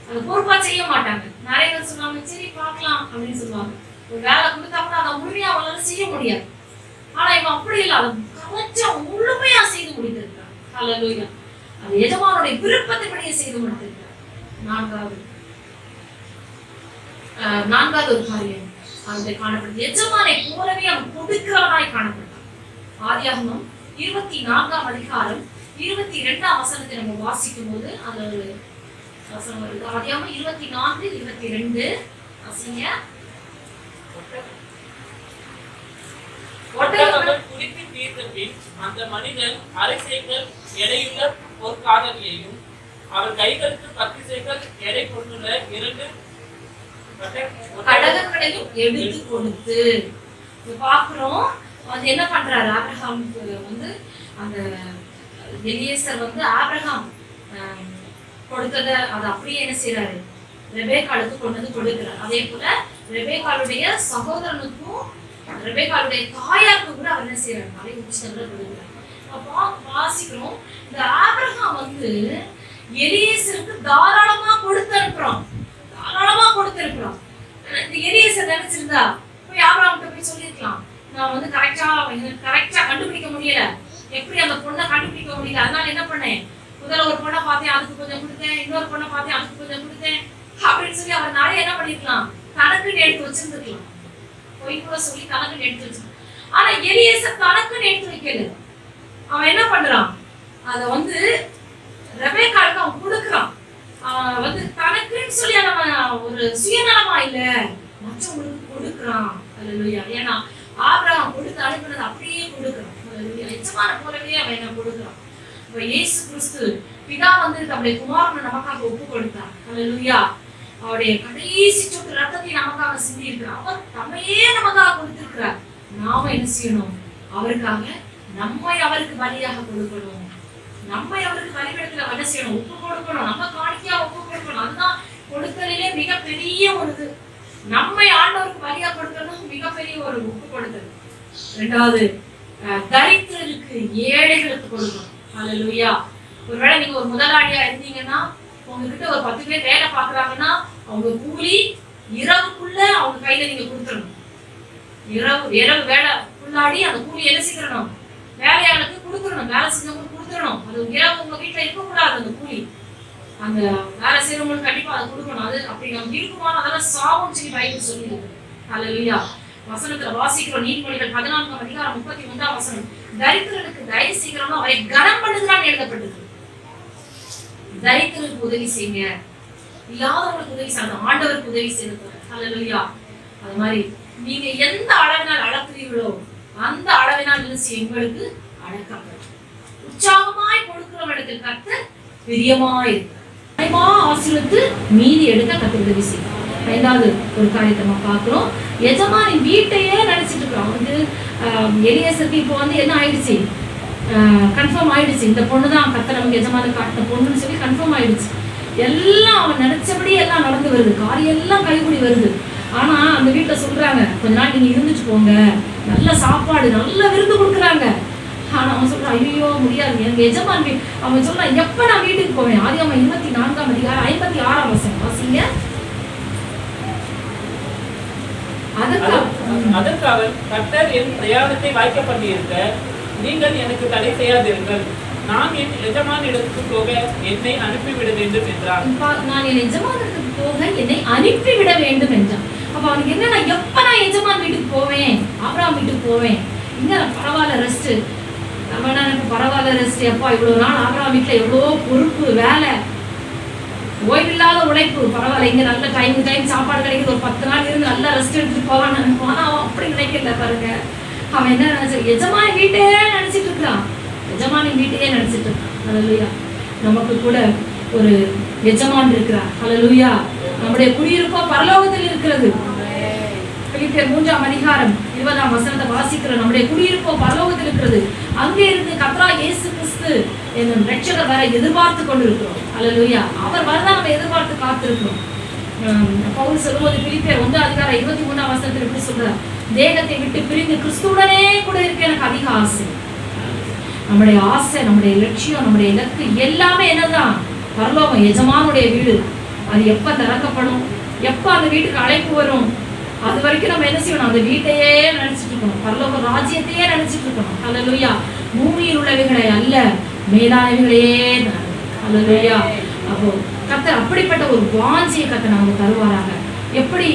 அதை பொறுப்பா செய்ய மாட்டாங்க. நிறைய பேர் சொல்லுவாங்க சரி பார்க்கலாம் அப்படின்னு சொல்லுவாங்க. ஒரு வேலை கொடுத்தா கூட அதை முழுமையா அவங்களால செய்ய முடியாது. ஆனா இவன் அப்படி இல்லை, அதை கவனிச்சு முழுமையா செய்து முடித்திருக்கிறான். அல்லேலூயா. அது எஜமானுடைய விருப்பத்தின்படியே செய்து முடித்திருக்கிறார். நான்காவது ஒரு காரியம் அங்கே காணப்படுது. எஜமானை போலவே அவன் கொடுக்கிறவனாய் காணப்பட்டான். ஆதியாகமம் 24ஆம் அதிகாரம் 22ஆம் வசனத்தை நம்ம வாசிக்கும் போது அந்த ஒரு வசனம் வருது. ஆதியாகமம் 24:22 வாசிங்க. ஒட்டகம் குடித்து தீர்ந்த பின் அந்த மனிதன் அரை சேக்கல் எடையுள்ள பொற்காதலியையும் அவர் கைகளுக்கு 10 சேக்கல் எடை கொண்டுள்ள 2 கடகங்களையும் எடுத்து கொடுத்து பாக்குறோம். அது என்ன பண்றாரு ஆபிரகாமுக்கு வந்து அந்த எலியேசர் வந்து ஆபிரகாம் கொடுத்ததை அதை அப்படியே என்ன செய்யறாரு ரெபேக்காளுக்கு கொண்டு வந்து கொடுக்கிறார். அதே போல ரெபேக்காளுடைய சகோதரனுக்கும் ரெபேக்காளுடைய தாயாருக்கும் கூட அவர் என்ன செய்யறாரு அதை உச்சங்களை கொடுக்கிறார். வாசிக்கிறோம் இந்த ஆபிரகாம் வந்து எலியேசருக்கு தாராளமா கொடுத்து அனுப்புறோம். தாராளமா கொடுத்திருக்கிறோம். இந்த எலியேசர் நினைச்சிருந்தா போய் ஆபிரகாம் போய் சொல்லிருக்கலாம், நான் வந்து கரெக்டா கண்டுபிடிக்க முடியல, எப்படி அந்த பொண்ணை கண்டுபிடிக்க முடியல, அதனால என்ன பண்ணேன், முதல்ல ஒரு பொண்ணை பார்த்தேன் அதுக்கு கொஞ்சம் கொடுத்தேன், இன்னொரு பொண்ணை பார்த்தேன் அதுக்கு கொஞ்சம் கொடுத்தேன் அப்படின்னு சொல்லி அவர் நிறைய என்ன பண்ணிருக்கலாம், கணக்குன்னு எடுத்து வச்சிருந்துருக்கலாம். பொய் கூட சொல்லி கணக்குன்னு எடுத்து வச்சிருக்கலாம். ஆனா எலியேசர் கணக்குன்னு எடுத்து வைக்கல. அவன் என்ன பண்றான், அதை வந்து ரெபேக்காளுக்கு அவன் கொடுக்குறான். வந்து தனக்குன்னு சொல்லி அவன் ஒரு சுயநலமா இல்ல, மற்றவங்களுக்கு கொடுக்குறான். அல்லேலூயா. ஏன்னா ஆபிரகாம் கொடுத்து அனுப்பினது அப்படியே கொடுக்குறான். அல்லேலூயா. எஜமான போலவே அவன் என்ன கொடுக்குறான். இப்ப இயேசு கிறிஸ்து பிதா வந்து தம்முடைய குமாரனை நமக்காக ஒப்பு கொடுத்தார். அல்லேலூயா. அவருடைய கடைசி சொட்டு ரத்தத்தை நமக்காக சிந்தி இருக்கிறார். அவர் தம்மையே நமக்காக கொடுத்திருக்கிறார். நாம என்ன செய்யணும், அவருக்காக நம்மை அவருக்கு பலியாக கொடுக்கணும். நம்ம அவருக்கு பலிபீடத்துல என்ன செய்யணும், ஒப்பு கொடுக்கணும். நம்ம காணிக்கையா ஒப்பு கொடுக்கணும். அதுதான் கொடுத்தலிலே மிகப்பெரிய ஒரு இது. நம்மை ஆண்டவருக்கு பலியா கொடுக்கணும், மிகப்பெரிய ஒரு ஒப்பு கொடுத்தல். ரெண்டாவது தரித்திரருக்கு ஏழைகளுக்கு கொடுக்கணும். அல்லேலூயா. ஒருவேளை நீங்க ஒரு முதலாளியா இருந்தீங்கன்னா உங்ககிட்ட ஒரு 10 பேர் வேலை பாக்குறாங்கன்னா அவங்க கூலி இரவுக்குள்ள அவங்க கையில நீங்க கொடுத்துடணும். இரவு வேலை உள்ளாடி அந்த கூலி என்ன செய்யணும், வேலையாளுக்கு கொடுத்துடணும். வேலை செஞ்சவங்களுக்கு கொடுத்துடணும். அது இரவு உங்க வீட்டுல இருக்கக்கூடாது. அந்த கூலி அந்த வேலை செய்யறவங்களுக்கு கண்டிப்பா அதை கொடுக்கணும். அது அப்படி நம்ம இருக்குமான அதெல்லாம் சாவும் சொல்லி பைபிள் சொல்லியிருக்கு. அல்லேலூயா. வசனத்துல வாசிக்கிறோம். நீதிமொழிகள் 14ஆம் அதிகாரம் 31ஆம் வசனம், தரித்திரனுக்கு தயவு செய்கிறோம் அவரை கனம் பண்ணுகிறான்னு எழுதப்பட்டிருக்கு. தரித்திரனுக்கு உதவி செய்யுங்க, இல்லாதவங்களுக்கு உதவி செய்யணும், ஆண்டவருக்கு உதவி செய்யணும். அல்லேலூயா. அது மாதிரி நீங்க எந்த அளவினால் அளக்குறீர்களோ அந்த அளவினால் எங்களுக்கு அடக்கப்படும். உற்சாகமாய் கொடுக்கிறவர்களுக்கு கர்த்தர் பிரியமாய் இருக்கிறார். ஆசீர்வதித்து மீதி எடுக்க கர்த்தர் உதவி செய்யும். 5வது ஒரு காரியத்தை நம்ம பார்க்கிறோம். எஜமானின் வீட்டையே நினைச்சிட்டு இருக்கிறோம். வந்து எலியேசருக்கு இப்போ வந்து என்ன ஆயிடுச்சு, கன்ஃபார்ம் ஆயிடுச்சு. இந்த பொண்ணு தான் கர்த்தர் நமக்கு எஜமானுக்கு காட்டின பொண்ணுன்னு சொல்லி கன்ஃபார்ம் ஆயிடுச்சு. எல்லாம் அவன் நினைச்சபடி எல்லாம் நடந்து வருது, காரியம் எல்லாம் கைகூடி வருது. ஆனா அந்த வீட்டுல சொல்றாங்க, கொஞ்ச நாள் நீங்க இருந்துட்டு போங்க, நல்ல சாப்பாடு நல்ல விருந்து கொடுக்குறாங்க. ஆனா அவன் சொல்றான், ஐயோ முடியாது, எனக்கு எஜமான் அவன் சொல்றான், எப்ப நான் வீட்டுக்கு போவேன். ஆதியாகமம் 24ஆம் அதிகாரம் 56ஆம் வசனம் வாசிங்க. அதற்கு அவர், கர்த்தர் என் பிரயாணத்தை வாய்க்க பண்ணியிருக்க நீங்கள் எனக்கு தடை செய்யாதீர்கள், நான் என் எஜமான் இடத்துக்கு போக என்னை அனுப்பிவிட வேண்டும் என்றார். நான் என் எஜமான் இடத்துக்கு போக என்னை அனுப்பிவிட வேண்டும் என்றான். அப்ப அவனுக்கு என்ன, நான் எப்ப நான் எஜமான் வீட்டுக்கு போவேன், ஆபிரகாம் வீட்டுக்கு போவேன், இங்க பரவாயில்ல ரெஸ்ட், நம்ம எனக்கு பரவாயில்ல ரெஸ்ட். எப்பா இவ்வளவு நாள் ஆபிரகாம் வீட்டுல எவ்வளோ பொறுப்பு வேலை, ஓய்வில்லாத உழைப்பு, பரவாயில்ல இங்க நல்ல டைம் சாப்பாடு கிடைக்குது, ஒரு 10 நாள் இருந்து நல்லா ரெஸ்ட் எடுத்துட்டு போவான்னு நினைப்பான். ஆனா அவன் அப்படி நினைக்கல பாருங்க. அவன் என்ன நினைச்ச, எஜமான் வீட்டையே நினைச்சிட்டு இருக்கிறான். எஜமானின் வீட்டையே நினைச்சிட்டு இருக்கான். அல்லேலூயா. நமக்கு கூட ஒரு எஜமான் இருக்கிறார். அல்லேலூயா. நம்முடைய குடியிருப்போ பரலோகத்தில் இருக்கிறது. பிலிப்பியர் 3ஆம் அதிகாரம் 20ஆம் வசனத்தை வாசிக்கிற, நம்முடைய குடியிருப்போ பரலோகத்தில் இருக்கிறது. அங்கே இருந்து கர்த்தராகிய இயேசு கிறிஸ்து என்னும் ரட்சகர் வர எதிர்பார்த்து கொண்டிருக்கிறோம். அல்லேலூயா. அவர் வரதான் நம்ம எதிர்பார்த்து காத்திருக்கிறோம். பவுல் சொல்லும்போது பிலிப்பியர் 1:23 எப்படி சொல்றார்? தேகத்தை விட்டு பிரிந்து கிறிஸ்துவுடனே கூட இருக்க எனக்கு அதிக ஆசை. நம்முடைய ஆசை, நம்முடைய லட்சியம், நம்முடைய இலக்கு எல்லாமே என்னதான்? பரலோகம், எஜமானுடைய வீடு. அது எப்ப திறக்கப்படும், எப்ப அந்த வீட்டுக்கு அழைப்பு வரும், அது வரைக்கும் நம்ம என்ன செய்யணும்? அந்த வீட்டையே நினைச்சிட்டு இருக்கணும், பரலோக ராஜ்யத்தையே நினைச்சிட்டு இருக்கணும். அல்லேலூயா. பூமியில் உள்ளவைகளை அல்ல, மேலானவைகளையே. அல்லேலூயா. அப்போ கர்த்தர் அப்படிப்பட்ட ஒரு வாஞ்சியை கர்த்தர் நமக்கு தருவாராக. எப்படி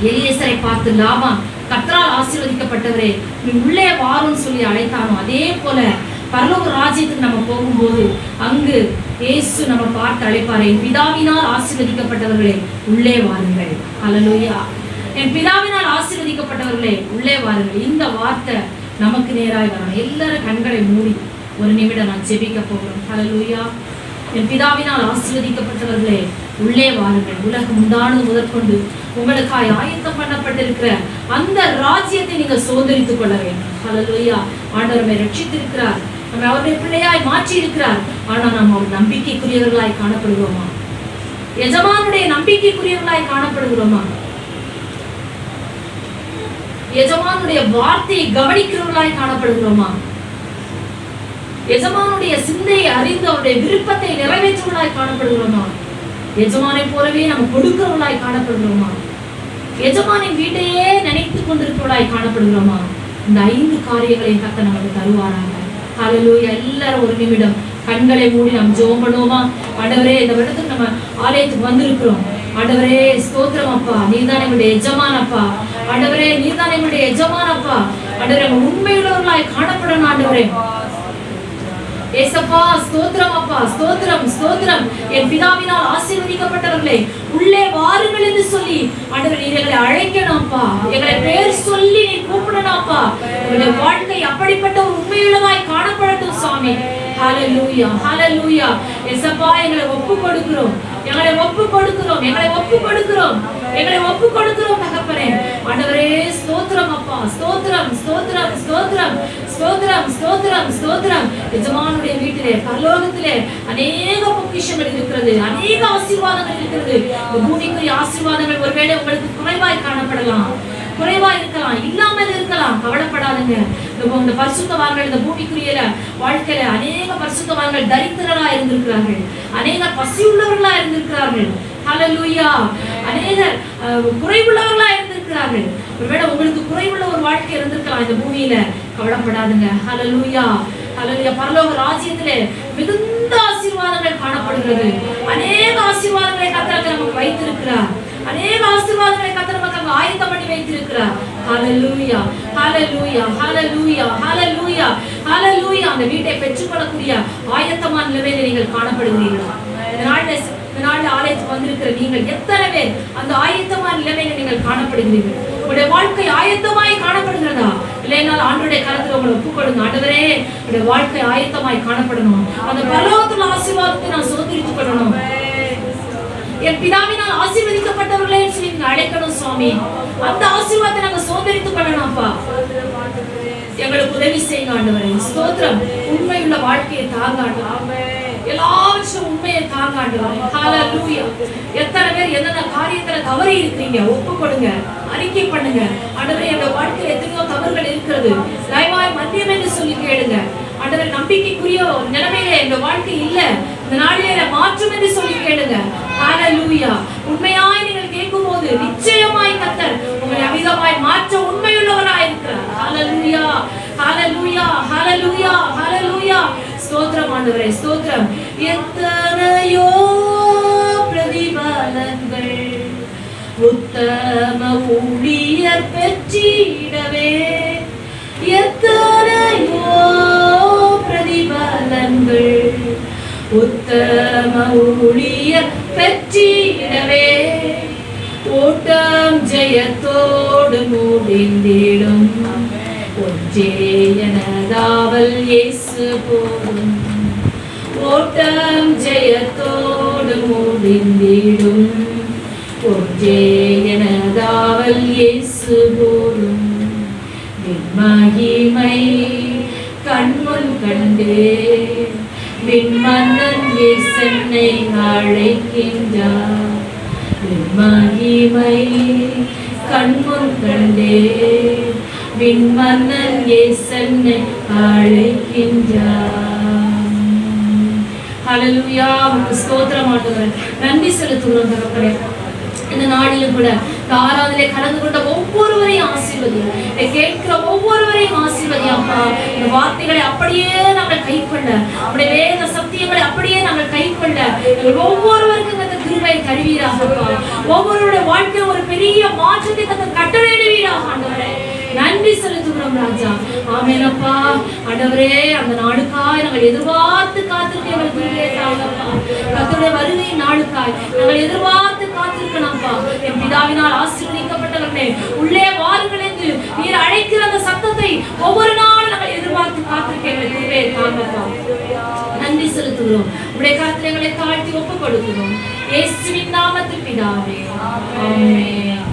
எலியேசரை பார்த்து லாபான் கர்த்தரால் ஆசீர்வதிக்கப்பட்டவரே நீ உள்ளே வாருன்னு சொல்லி அழைத்தானோ, அதே போல பரலோக ராஜ்யத்துக்கு நம்ம போகும்போது அங்கு இயேசு நம்ம பார்த்து அழைப்பாரே, என் பிதாவினால் ஆசீர்வதிக்கப்பட்டவர்களே உள்ளே வாருங்கள். அல்லேலூயா. என் பிதாவினால் ஆசீர்வதிக்கப்பட்டவர்களே உள்ளே வாருங்கள். இந்த வார்த்தை நமக்கு நேராய் வரணும். எல்லாரும் கண்களை மூடி ஒரு நிமிடம் நான் ஜெபிக்க போகிறோம். அல்லேலூயா. என் பிதாவினால் ஆசீர்வதிக்கப்பட்டவர்களே உள்ளே வாருங்கள். உலகம் உண்டானது முதற்கொண்டு உங்களுக்காய் ஆயத்தம் பண்ணப்பட்டிருக்கிற அந்த ராஜ்யத்தை நீங்க சுதந்திரித்துக் கொள்ள வேண்டும். அல்லேலூயா. ஆண்டவர் நம்மை ரட்சித்திருக்கிறார், நம்ம அவருடைய பிள்ளையாய் மாற்றி இருக்கிறார். ஆனா நாம் அவர் நம்பிக்கைக்குரியவர்களாய் காணப்படுகிறோமா? எஜமானுடைய நம்பிக்கைக்குரியவர்களாய் காணப்படுகிறோமா? எஜமானுடைய வார்த்தையை கவனிக்கிறவர்களாய் காணப்படுகிறோமா? எஜமானுடைய சிந்தையை அறிந்து அவருடைய விருப்பத்தை நிறைவேற்றுவர்களாய் காணப்படுகிறோமா? எஜமானை போலவே நம்ம கொடுக்கிறவர்களாய் காணப்படுகிறோமா? எஜமானின் வீட்டையே நினைத்துக் கொண்டிருக்கிறவர்களாய் காணப்படுகிறோமா? இந்த 5 காரியங்களையும் கர்த்தர் நமக்கு தருவாராங்க. அல்லேலூயா. எல்லாரும் ஒரு நிமிடம் கண்களை மூடி நாம் ஜெபம் பண்ணுவோமா? ஆண்டவரே, இந்த வருடத்துக்கு நம்ம ஆலயத்துக்கு வந்திருக்கிறோம். ஆண்டவரே ஸ்தோத்திரம் அப்பா, நீர்தான் எங்களுடைய எஜமானப்பா. ஆண்டவரே நீர்தான் எங்களுடைய எஜமானப்பா. ஆண்டவரே உண்மையுள்ளவர்களாய் காணப்படணும். ஆண்டவரே ஏசப்பா ஸ்தோத்திரம் அப்பா, ஸ்தோத்திரம் ஸ்தோத்திரம். என் பிதாவினால் ஆசீர்வதிக்கப்பட்டவர்களே உள்ளே வாருங்கள் என்று சொல்லி ஆண்டவரே நீர் எங்களை அழைக்கணும்ப்பா, எங்களை பேர் சொல்லி நீ கூப்பிடணும்ப்பா. எங்களுடைய வாழ்க்கை அப்படிப்பட்ட ஒரு உண்மையுள்ளதாய் காணப்படட்டும் சுவாமி. ஹல்லேலூயா, ஹல்லேலூயா. ஏசப்பா எங்களை ஒப்பு கொடுக்கிறோம், எங்களை ஒப்பு கொடுக்கிறோம், எங்களை ஒப்பு கொடுக்கிறோம், எங்களை ஒப்பு கொடுக்கிறோம் தகப்பனே. ஆண்டவரே ஸ்தோத்திரம் அப்பா, ஸ்தோத்திரம் ஸ்தோத்திரம் ஸ்தோத்திரம் ஸ்தோத்திரம் ஸ்தோத்திரம் ஸ்தோத்திரம். எஜமானுடைய வீட்டிலே பரலோகத்திலே அநேக பொக்கிஷங்கள் இருக்கிறது, அநேக ஆசீர்வாதங்கள் இருக்கிறது. பூமிக்குரிய ஆசீர்வாதங்கள் ஒருவேளை உங்களுக்கு குறைவாய் காணப்படலாம், குறைவா இருக்கலாம், இல்லாமல் இருக்கலாம். கவலைப்படாதுங்க. இந்த பரிசுத்தவான்கள் இந்த பூமிக்குரிய வாழ்க்கையில அநேக பரிசுத்தவான்கள் தரித்திரரா இருந்திருக்கிறார்கள், அநேகர் பசியுள்ளவர்களா இருந்திருக்கிறார்கள். ஹல்லேலூயா. அநேகர் குறைவுள்ளவர்களா இருந்திருக்கிறார்கள். ஒருவேளை உங்களுக்கு குறைவுள்ள ஒரு வாழ்க்கை இருந்திருக்கலாம் இந்த பூமியில. கவலைப்படாதுங்க. ஹல்லேலூயா, ஹல்லேலூயா. பரலோக ராஜ்யத்திலே மிகுந்த ஆசீர்வாதங்கள் காணப்படுகிறது. அநேக ஆசீர்வாதங்களை கர்த்தர் நமக்கு வைத்திருக்கிறார், அநேக ஆசீர்வாதங்களை கர்த்தர் நமக்கு ஆயத்தம் பண்ணி வைத்திருக்கிறார். ஹல்லேலூயா, ஹல்லேலூயா, ஹல்லேலூயா, ஹல்லேலூயா, ஹல்லேலூயா. அந்த வீட்டை பெற்றுக்கொள்ளக்கூடிய ஆயத்தமான நிலைமையில நீங்கள் காணப்படுகிறீர்களா? இந்த நாள் ஆலயத்துக்கு வந்திருக்கிற நீங்கள் எத்தனை பேர் அந்த ஆயத்தமான நிலைமையில நீங்கள் காணப்படுகிறீர்கள்? உங்களுடைய வாழ்க்கை ஆயத்தமாய் காணப்படுகிறதா? இல்லைனால் ஆண்டவருடைய கரத்துல உங்களை ஒப்புக்கொடுங்க. ஆண்டவரே உங்களுடைய வாழ்க்கை ஆயத்தமாய் காணப்படணும், அந்த பரலோகத்துல ஆசீர்வாதத்தை நான் சுதந்திரித்துக் கொள்ளணும். என் பிதாவினால் ஆசீர்வதிக்கப்பட்டவர்களே சொல்லி நீங்க அழைக்கணும் சுவாமி. அந்த ஆசீர்வாதத்தை நாங்க சுதந்திரித்துக் கொள்ளணும் அப்பா. எங்களுக்கு உதவி செய்யுங்க ஆண்டவரே. ஸ்தோத்திரம். உண்மையுள்ள வாழ்க்கையை தாங்க ஆண்டவரே, எல்லாவற்றும் உண்மையை தாங்க ஆண்டவரே. ஹல்லேலூயா. எத்தனை பேர் என்னென்ன காரியத்துல தவறி இருக்கீங்க ஒப்பு கொடுங்க, அறிக்கை பண்ணுங்க. ஆண்டவரே என்னோட வாழ்க்கையில எத்தனையோ தவறுகள் இருக்கிறது, தயவாய் மன்னியும் என்று சொல்லி கேளுங்க. ஆண்டவரே நம்பிக்கைக்குரிய ஒரு நிலைமையில என்னோட வாழ்க்கை இல்ல, இந்த நாளிலே மாற்றும் என்று சொல்லி கேளுங்க. ஹல்லேலூயா. உண்மையாய் நீங்கள் கேட்கும் போது நிச்சயமாய் கர்த்தர் உங்களை அமிதமாய் மாற்ற உண்மையுள்ளவராய் இருக்கிறார். ஹல்லேலூயா, ஹல்லேலூயா, ஹல்லேலூயா, ஹல்லேலூயா. ஸ்தோத்திரம் ஆண்டவரே, ஸ்தோத்திரம். எத்தனையோ பிரதிபலன்கள் உத்தம ஊழியர் பெற்றிடவே, எத்தனையோ பிரதிபலன்கள் உத்தம ஊழியர் பெற்றிடவே, ஓட்டம் ஜெயத்தோடு முடிந்திடும், ஒன்றே எனதாவல் இயேசு போதும். ஓட்டம் ஜெயத்தோடு முடிந்திடும், ஒன்றே எனதாவல் இயேசு போதும். மகிமை கண்முன் கண்டே விண்மன்னன் இயேசன்னை அழைக்கின்றார். மகிமை கண்முன் கண்டே விண்மன்னன் இயேசன்னை அழைக்கின்றார். ஹல்லேலூயா. உமக்கு ஸ்தோத்திரம் ஆண்டவரே. நன்றி செலுத்துகிறோம் தகப்பனே. இந்த நாளிலும் கூட ஆராதனை கலந்து கொண்ட ஒவ்வொருவரையும் ஆசீர்வதியும், கேட்கிற ஒவ்வொருவரையும் ஆசீர்வதியாப்பா. இந்த வார்த்தைகளை அப்படியே நாங்கள் கைக்கொள்ள, நம்முடைய வேத சத்தியங்களை அப்படியே நாங்கள் கைக்கொள்ள ஒவ்வொருவருக்கும் அந்த கிருபையை தருவீராகப்பா. ஒவ்வொருவருடைய வாழ்க்கையில் ஒரு பெரிய மாற்றத்தை கட்டளையிடுவீராக ஆண்டவரே. நன்றி செலுத்துகிறோம் ராஜா. ஆமெனப்பா. ஆண்டவரே, அந்த நாளுக்காய் நாங்கள் எதிர்பார்த்து காத்திருக்கிறவர்கள் கர்த்தருடைய வருகை நாளுக்காய் நாங்கள் எதிர்பார்த்து காத்திருக்கணும்ப்பா. என் பிதாவினால் ஆசீர்வதிக்கப்பட்டவர்களே, உள்ளே வாருங்கள் என்று நீர் அழைக்கிற அந்த சத்தத்தை ஒவ்வொரு நாளும் நாங்கள் எதிர்பார்த்து காத்திருக்கிறோம். நன்றி செலுத்துகிறோம். உடைய கரத்தில் எங்களை தாழ்த்தி ஒப்புக் கொடுக்கிறோம். இயேசுவின் நாமத்தில் பிதாவே, ஆமென்.